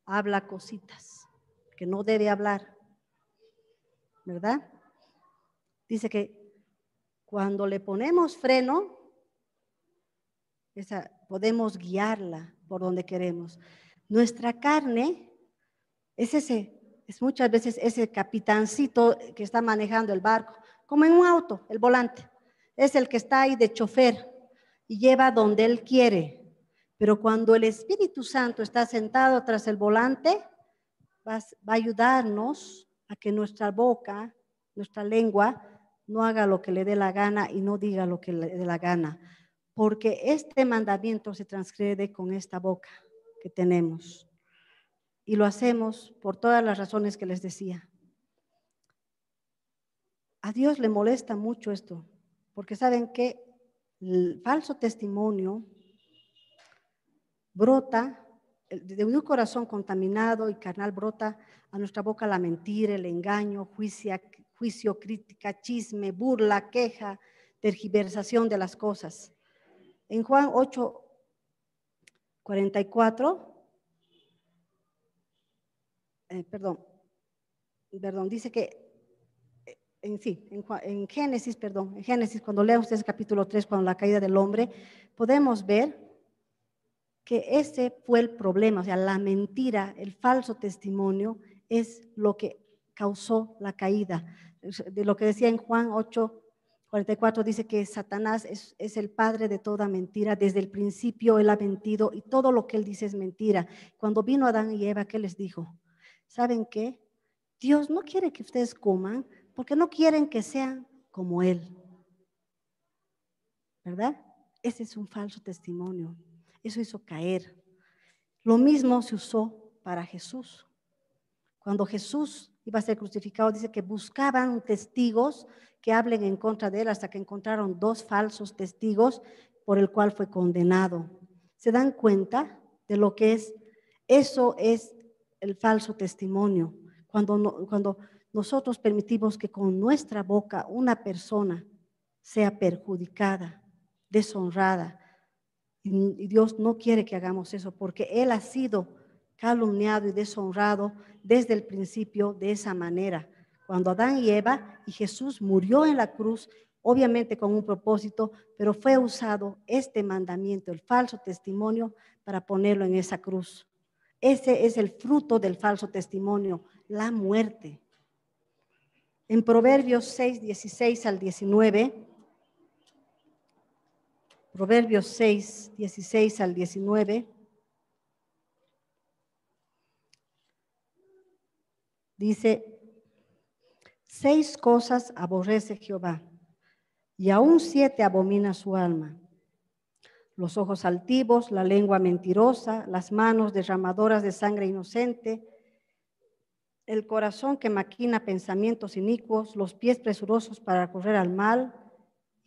habla cositas que no debe hablar, ¿verdad? Dice que cuando le ponemos freno, podemos guiarla por donde queremos. Nuestra carne es muchas veces ese capitancito que está manejando el barco, como en un auto, el volante. Es el que está ahí de chofer y lleva donde él quiere. Pero cuando el Espíritu Santo está sentado tras el volante, va a ayudarnos a que nuestra boca, nuestra lengua, no haga lo que le dé la gana y no diga lo que le dé la gana. Porque este mandamiento se transgrede con esta boca que tenemos. Y lo hacemos por todas las razones que les decía. A Dios le molesta mucho esto, porque saben que el falso testimonio brota, de un corazón contaminado y carnal brota a nuestra boca la mentira, el engaño, juicio, crítica, chisme, burla, queja, tergiversación de las cosas. En Juan 8:44, dice que en Génesis, cuando lea ustedes capítulo 3, cuando la caída del hombre, podemos ver que ese fue el problema, o sea, la mentira, el falso testimonio es lo que causó la caída. De lo que decía en Juan 8:44, dice que Satanás es el padre de toda mentira. Desde el principio él ha mentido y todo lo que él dice es mentira. Cuando vino Adán y Eva, ¿qué les dijo? ¿Saben qué? Dios no quiere que ustedes coman porque no quieren que sean como él, ¿verdad? Ese es un falso testimonio. Eso hizo caer. Lo mismo se usó para Jesús. Cuando Jesús iba a ser crucificado, dice que buscaban testigos que hablen en contra de él hasta que encontraron 2 falsos testigos por el cual fue condenado. ¿Se dan cuenta de lo que es? Eso es el falso testimonio. Cuando nosotros permitimos que con nuestra boca una persona sea perjudicada, deshonrada, y Dios no quiere que hagamos eso porque Él ha sido calumniado y deshonrado desde el principio de esa manera. Cuando Adán y Eva y Jesús murió en la cruz, obviamente con un propósito, pero fue usado este mandamiento, el falso testimonio, para ponerlo en esa cruz. Ese es el fruto del falso testimonio, la muerte. En Proverbios 6:16 al 19, Proverbios 6:16 al 19, dice: 6 cosas aborrece Jehová, y aún 7 abomina su alma: los ojos altivos, la lengua mentirosa, las manos derramadoras de sangre inocente, el corazón que maquina pensamientos inicuos, los pies presurosos para correr al mal.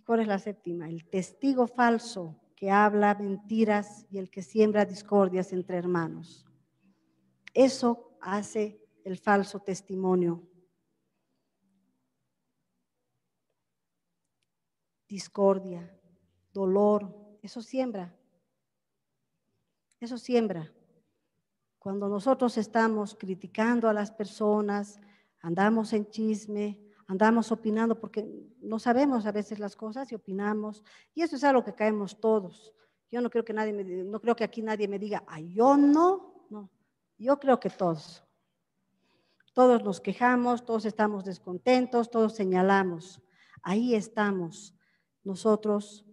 ¿Cuál es la 7ª? El testigo falso que habla mentiras y el que siembra discordias entre hermanos. Eso hace el falso testimonio. Discordia, dolor, Eso siembra. Eso siembra. Cuando nosotros estamos criticando a las personas, andamos en chisme, andamos opinando porque no sabemos a veces las cosas y opinamos. Y eso es algo que caemos todos. Yo no creo que no creo que aquí nadie me diga, ay, yo no. No, yo creo que todos. Todos nos quejamos, todos estamos descontentos, todos señalamos. Ahí estamos nosotros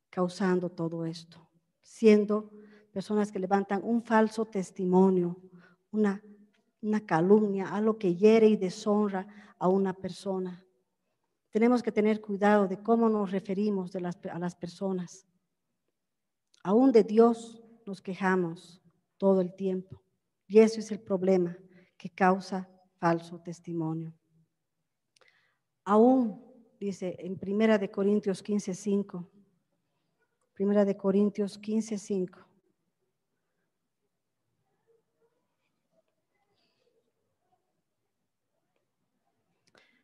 causando todo esto, siendo personas que levantan un falso testimonio, una calumnia, algo que hiere y deshonra a una persona. Tenemos que tener cuidado de cómo nos referimos a las personas. Aún de Dios nos quejamos todo el tiempo. Y eso es el problema que causa falso testimonio. Aún, dice en 1 Corintios 15:5, 1 Corintios 15:5.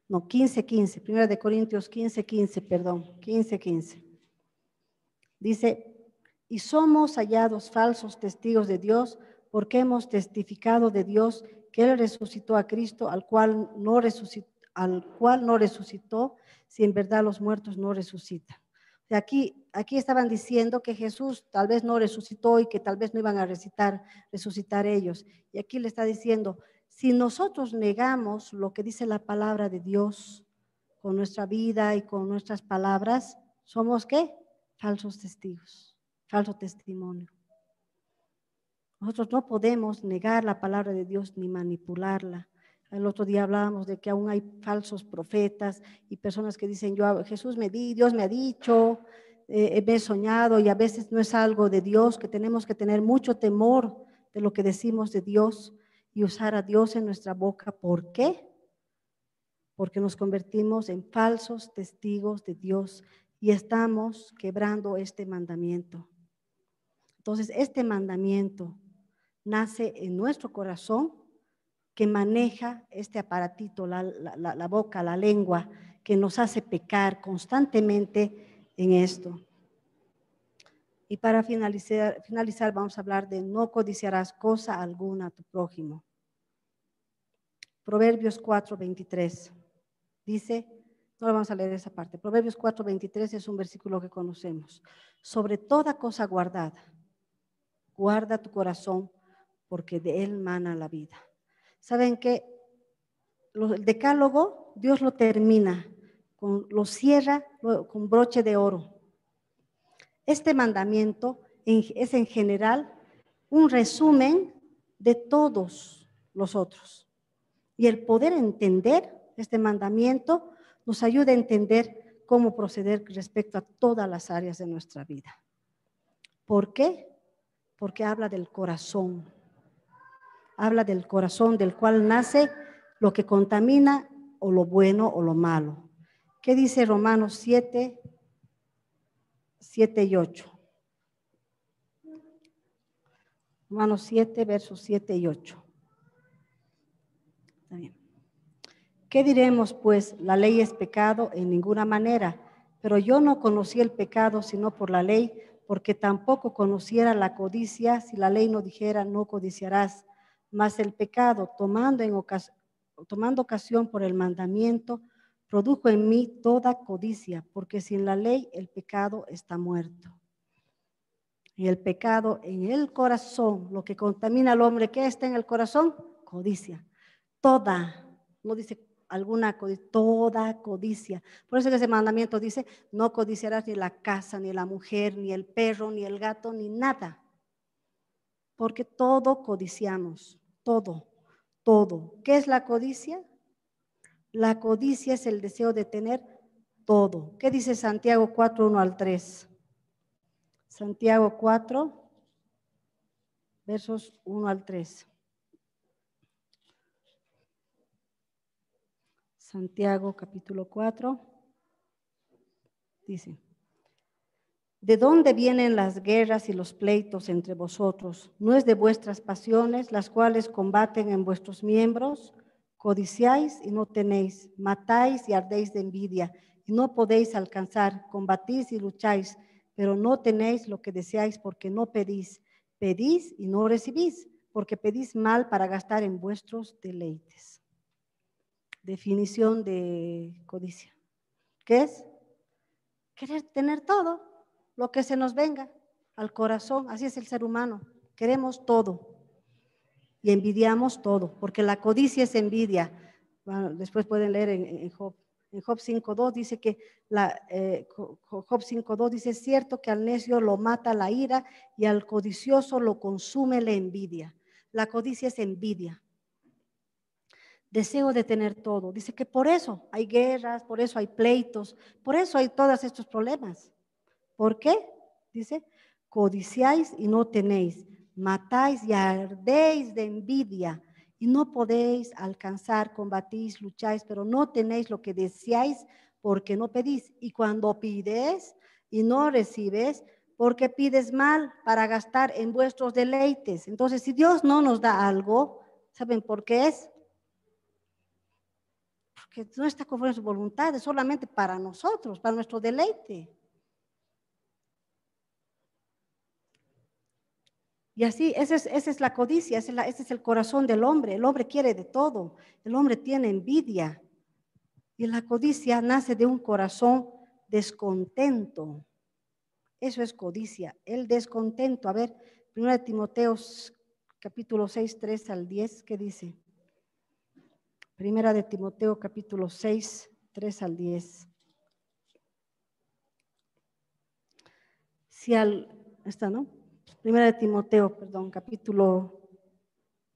No, 15:15, 1 Corintios 15:15, perdón, 15:15. Dice, y somos hallados falsos testigos de Dios porque hemos testificado de Dios que Él resucitó a Cristo, al cual no resucitó, si en verdad los muertos no resucitan. Aquí estaban diciendo que Jesús tal vez no resucitó y que tal vez no iban a resucitar ellos. Y aquí le está diciendo, si nosotros negamos lo que dice la palabra de Dios con nuestra vida y con nuestras palabras, ¿somos qué? Falsos testigos, falso testimonio. Nosotros no podemos negar la palabra de Dios ni manipularla. El otro día hablábamos de que aún hay falsos profetas y personas que dicen, Dios me ha dicho, me he soñado, y a veces no es algo de Dios, que tenemos que tener mucho temor de lo que decimos de Dios y usar a Dios en nuestra boca. ¿Por qué? Porque nos convertimos en falsos testigos de Dios y estamos quebrando este mandamiento. Entonces, este mandamiento nace en nuestro corazón, que maneja este aparatito, la boca, la lengua, que nos hace pecar constantemente en esto. Y para finalizar, vamos a hablar de no codiciarás cosa alguna a tu prójimo. Proverbios 4:23 dice, no vamos a leer esa parte, Proverbios 4:23 es un versículo que conocemos. Sobre toda cosa guardada, guarda tu corazón, porque de él mana la vida. ¿Saben qué? El decálogo, Dios lo termina, lo cierra con broche de oro. Este mandamiento es en general un resumen de todos los otros. Y el poder entender este mandamiento nos ayuda a entender cómo proceder respecto a todas las áreas de nuestra vida. ¿Por qué? Porque habla del corazón. Habla del corazón del cual nace lo que contamina o lo bueno o lo malo. ¿Qué dice Romanos 7, 7 y 8? Romanos 7, versos 7 y 8. Está bien. ¿Qué diremos, pues? La ley es pecado en ninguna manera, pero yo no conocí el pecado sino por la ley, porque tampoco conociera la codicia si la ley no dijera no codiciarás. Mas el pecado, tomando ocasión por el mandamiento, produjo en mí toda codicia, porque sin la ley el pecado está muerto. Y el pecado en el corazón, lo que contamina al hombre, ¿qué está en el corazón? Codicia. Toda, no dice alguna codicia, toda codicia. Por eso que ese mandamiento dice, no codiciarás ni la casa, ni la mujer, ni el perro, ni el gato, ni nada. Porque todo codiciamos, todo, todo. ¿Qué es la codicia? La codicia es el deseo de tener todo. ¿Qué dice Santiago 4, 1 al 3? Santiago 4, versos 1 al 3. Santiago capítulo 4, dice, ¿de dónde vienen las guerras y los pleitos entre vosotros? ¿No es de vuestras pasiones, las cuales combaten en vuestros miembros? Codiciáis y no tenéis, matáis y ardéis de envidia, y no podéis alcanzar. Combatís y lucháis, pero no tenéis lo que deseáis porque no pedís. Pedís y no recibís, porque pedís mal para gastar en vuestros deleites. Definición de codicia. ¿Qué es? Querer tener todo, lo que se nos venga al corazón. Así es el ser humano. Queremos todo y envidiamos todo, porque la codicia es envidia. Bueno, después pueden leer en Job. En Job 5.2 dice que Job 5.2 dice, es cierto que al necio lo mata la ira y al codicioso lo consume la envidia. La codicia es envidia. Deseo de tener todo. Dice que por eso hay guerras, por eso hay pleitos, por eso hay todos estos problemas. ¿Por qué? Dice, codiciáis y no tenéis, matáis y ardéis de envidia y no podéis alcanzar, combatís, lucháis, pero no tenéis lo que deseáis porque no pedís. Y cuando pides y no recibes, porque pides mal para gastar en vuestros deleites. Entonces, si Dios no nos da algo, ¿saben por qué es? Porque no está conforme a su voluntad, es solamente para nosotros, para nuestro deleite. Y así, esa es la codicia, ese es el corazón del hombre. El hombre quiere de todo, el hombre tiene envidia. Y la codicia nace de un corazón descontento. Eso es codicia, el descontento. A ver, 1 Timoteo capítulo 6, 3 al 10, ¿qué dice? 1 Timoteo capítulo 6, 3 al 10. Si está, ¿no? 1 Timoteo, perdón, capítulo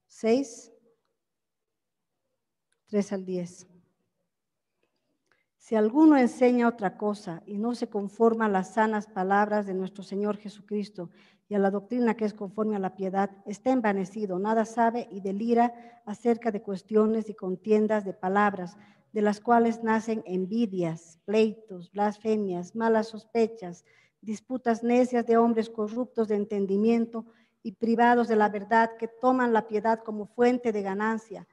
6, 3 al 10. Si alguno enseña otra cosa y no se conforma a las sanas palabras de nuestro Señor Jesucristo y a la doctrina que es conforme a la piedad, está envanecido, nada sabe y delira acerca de cuestiones y contiendas de palabras, de las cuales nacen envidias, pleitos, blasfemias, malas sospechas, disputas necias de hombres corruptos de entendimiento y privados de la verdad, que toman la piedad como fuente de ganancia.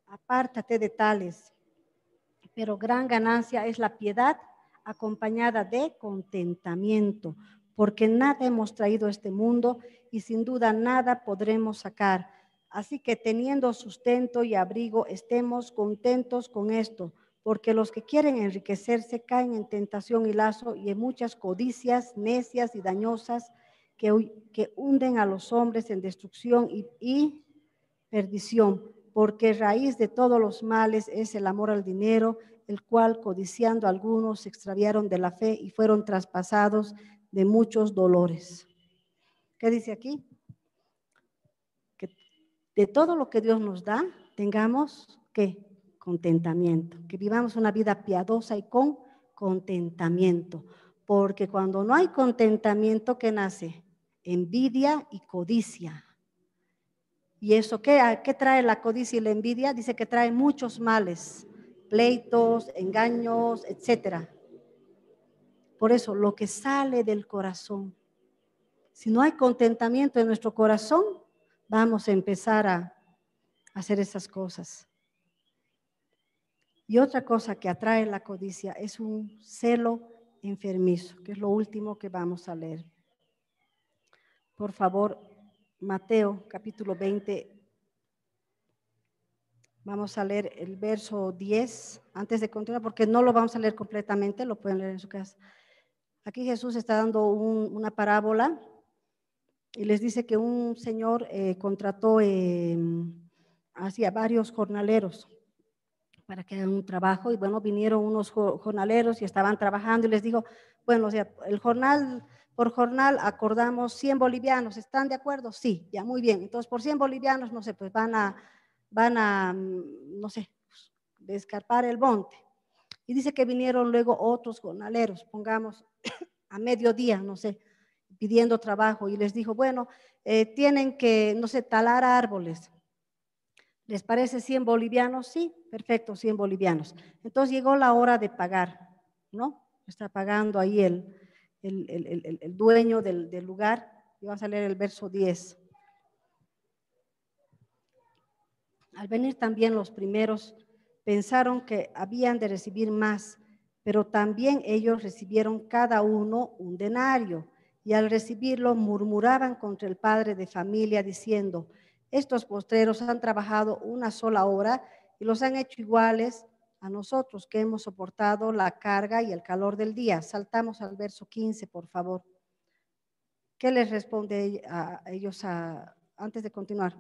Apártate de tales. Pero gran ganancia es la piedad acompañada de contentamiento, porque nada hemos traído a este mundo y sin duda nada podremos sacar. Así que teniendo sustento y abrigo, estemos contentos con esto, porque los que quieren enriquecerse caen en tentación y lazo y en muchas codicias necias y dañosas que hunden a los hombres en destrucción y perdición, porque raíz de todos los males es el amor al dinero, el cual codiciando algunos se extraviaron de la fe y fueron traspasados de muchos dolores. ¿Qué dice aquí? Que de todo lo que Dios nos da, tengamos, ¿qué? Contentamiento, que vivamos una vida piadosa y con contentamiento, porque cuando no hay contentamiento, ¿qué nace? Envidia y codicia. ¿Y eso qué trae la codicia y la envidia? Dice que trae muchos males, pleitos, engaños, etcétera. Por eso, lo que sale del corazón, si no hay contentamiento en nuestro corazón, vamos a empezar a hacer esas cosas. Y otra cosa que atrae la codicia es un celo enfermizo, que es lo último que vamos a leer. Por favor, Mateo capítulo 20. Vamos a leer el verso 10 antes de continuar, porque no lo vamos a leer completamente, lo pueden leer en su casa. Aquí Jesús está dando una parábola y les dice que un señor contrató hacia varios jornaleros para que hagan un trabajo, y bueno, vinieron unos jornaleros y estaban trabajando y les dijo, bueno, o sea, por jornal acordamos 100 bolivianos, ¿están de acuerdo? Sí, ya, muy bien. Entonces, por 100 bolivianos, no sé, pues van a no sé, descarpar el monte. Y dice que vinieron luego otros jornaleros, pongamos a mediodía, no sé, pidiendo trabajo, y les dijo, bueno, tienen que, no sé, talar árboles. ¿Les parece 100 bolivianos? Sí, perfecto, 100 bolivianos. Entonces llegó la hora de pagar, ¿no? Está pagando ahí el dueño del lugar. Y vamos a leer el verso 10. Al venir también los primeros, pensaron que habían de recibir más, Pero también ellos recibieron cada uno un denario, y al recibirlo murmuraban contra el padre de familia diciendo: estos postreros han trabajado una sola hora y los han hecho iguales a nosotros, que hemos soportado la carga y el calor del día. Saltamos al verso 15, por favor. ¿Qué les responde a ellos antes de continuar?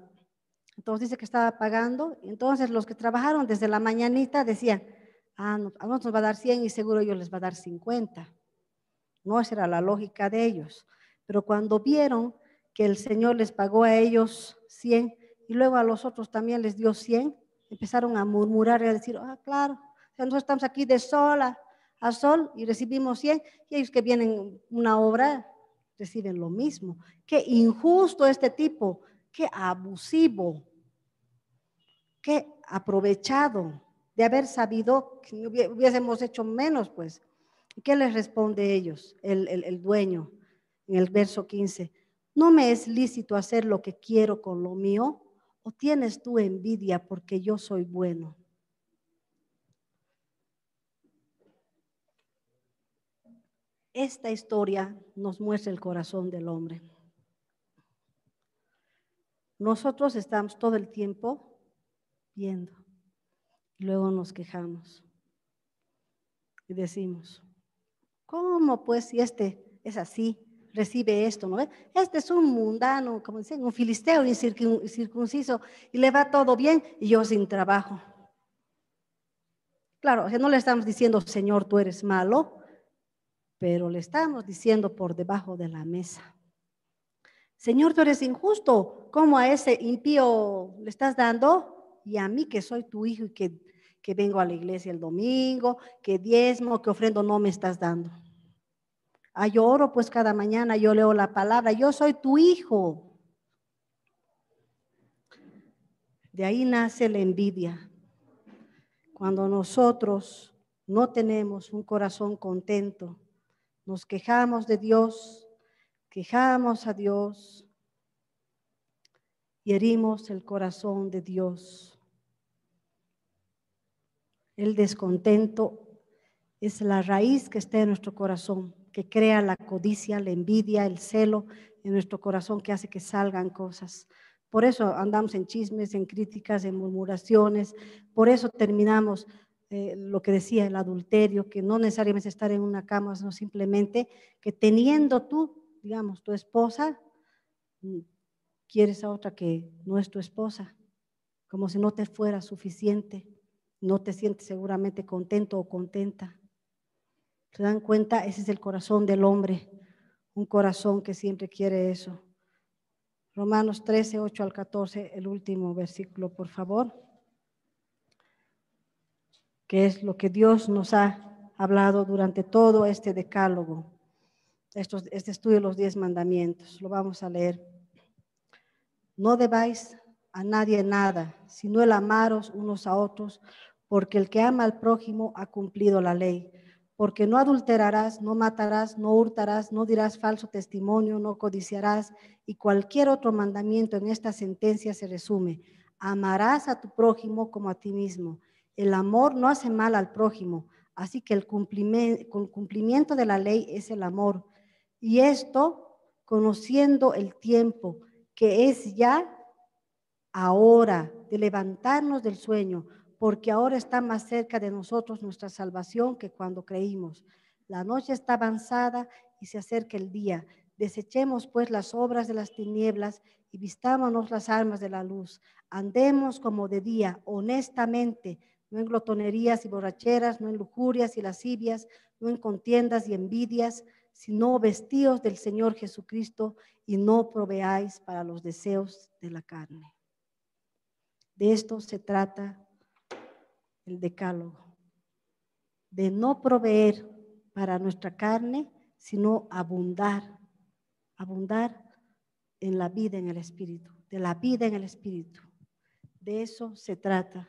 Entonces dice que estaba pagando, y entonces los que trabajaron desde la mañanita decían: a nosotros nos va a dar 100 y seguro ellos les va a dar 50. No, esa era la lógica de ellos. Pero cuando vieron que el Señor les pagó a ellos 100 y luego a los otros también les dio 100, empezaron a murmurar y a decir: claro, nosotros estamos aquí de sol a sol y recibimos 100, y ellos que vienen una hora reciben lo mismo. Qué injusto este tipo, qué abusivo, qué aprovechado de haber sabido que hubiésemos hecho menos, pues. ¿Qué les responde ellos, el dueño, en el verso 15? ¿No me es lícito hacer lo que quiero con lo mío? ¿O tienes tú envidia porque yo soy bueno? Esta historia nos muestra el corazón del hombre. Nosotros estamos todo el tiempo viendo, y luego nos quejamos y decimos: ¿cómo pues si este es así, recibe esto, ¿no? Este es un mundano, como dicen, un filisteo incircunciso, y le va todo bien y yo sin trabajo. Claro, o sea, no le estamos diciendo: Señor, tú eres malo, pero le estamos diciendo por debajo de la mesa: Señor, tú eres injusto, ¿cómo a ese impío le estás dando? Y a mí, que soy tu hijo y que vengo a la iglesia el domingo, que diezmo, que ofrendo, no me estás dando. Yo oro pues cada mañana, yo leo la palabra, yo soy tu hijo. De ahí nace la envidia. Cuando nosotros no tenemos un corazón contento, nos quejamos de Dios, quejamos a Dios y herimos el corazón de Dios. El descontento es la raíz que está en nuestro corazón, que crea la codicia, la envidia, el celo en nuestro corazón, que hace que salgan cosas. Por eso andamos en chismes, en críticas, en murmuraciones. Por eso terminamos lo que decía el adulterio, que no necesariamente estar en una cama, sino simplemente que teniendo tú, digamos, tu esposa, quieres a otra que no es tu esposa, como si no te fuera suficiente. No te sientes seguramente contento o contenta. ¿Se dan cuenta? Ese es el corazón del hombre, un corazón que siempre quiere eso. Romanos 13, 8 al 14, el último versículo, por favor, que es lo que Dios nos ha hablado durante todo este decálogo, este estudio de los 10 mandamientos. Lo vamos a leer. No debáis a nadie nada, sino el amaros unos a otros, porque el que ama al prójimo ha cumplido la ley. Porque no adulterarás, no matarás, no hurtarás, no dirás falso testimonio, no codiciarás, y cualquier otro mandamiento en esta sentencia se resume: amarás a tu prójimo como a ti mismo. El amor no hace mal al prójimo, así que el cumplimiento de la ley es el amor. Y esto, conociendo el tiempo, que es ya ahora de levantarnos del sueño, porque ahora está más cerca de nosotros nuestra salvación que cuando creímos. La noche está avanzada y se acerca el día. Desechemos pues las obras de las tinieblas y vistámonos las armas de la luz. Andemos como de día, honestamente, no en glotonerías y borracheras, no en lujurias y lascivias, no en contiendas y envidias, sino vestidos del Señor Jesucristo, y no proveáis para los deseos de la carne. De esto se trata el decálogo, de no proveer para nuestra carne, sino abundar en la vida en el Espíritu, de la vida en el Espíritu. De eso se trata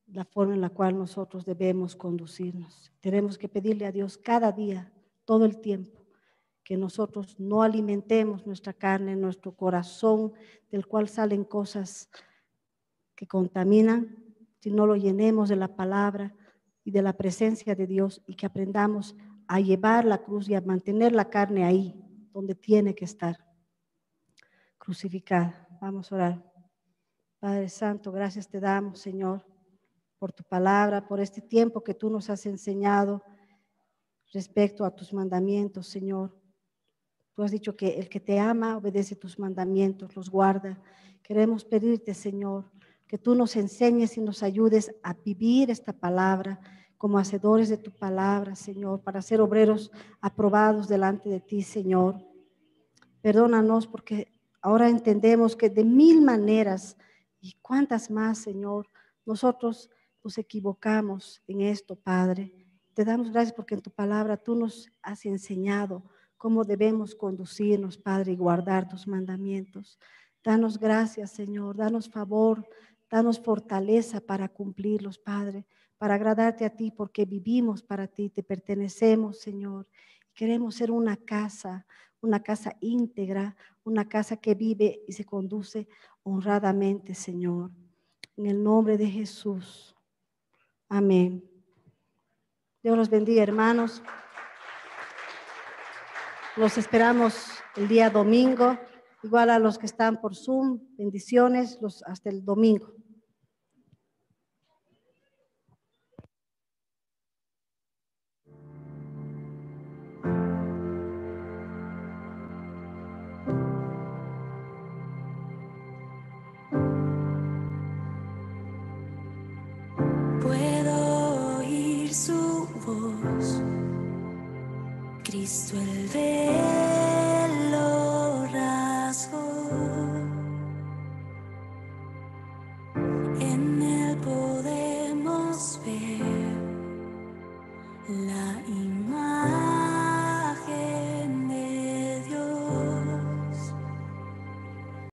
la forma en la cual nosotros debemos conducirnos. Tenemos que pedirle a Dios cada día, todo el tiempo, que nosotros no alimentemos nuestra carne, nuestro corazón, del cual salen cosas que contaminan, si no lo llenemos de la palabra y de la presencia de Dios, y que aprendamos a llevar la cruz y a mantener la carne ahí, donde tiene que estar, crucificada. Vamos a orar. Padre Santo, gracias te damos, Señor, por tu palabra, por este tiempo que tú nos has enseñado respecto a tus mandamientos, Señor. Tú has dicho que el que te ama obedece tus mandamientos, los guarda. Queremos pedirte, Señor, que tú nos enseñes y nos ayudes a vivir esta palabra como hacedores de tu palabra, Señor, para ser obreros aprobados delante de ti, Señor. Perdónanos porque ahora entendemos que de mil maneras y cuántas más, Señor, nosotros nos equivocamos en esto, Padre. Te damos gracias porque en tu palabra tú nos has enseñado cómo debemos conducirnos, Padre, y guardar tus mandamientos. Danos gracias, Señor, danos favor, danos fortaleza para cumplirlos, Padre, para agradarte a ti, porque vivimos para ti, te pertenecemos, Señor. Queremos ser una casa íntegra, una casa que vive y se conduce honradamente, Señor. En el nombre de Jesús. Amén. Dios los bendiga, hermanos. Los esperamos el día domingo. Igual a los que están por Zoom, bendiciones hasta el domingo. Puedo oír su voz, Cristo el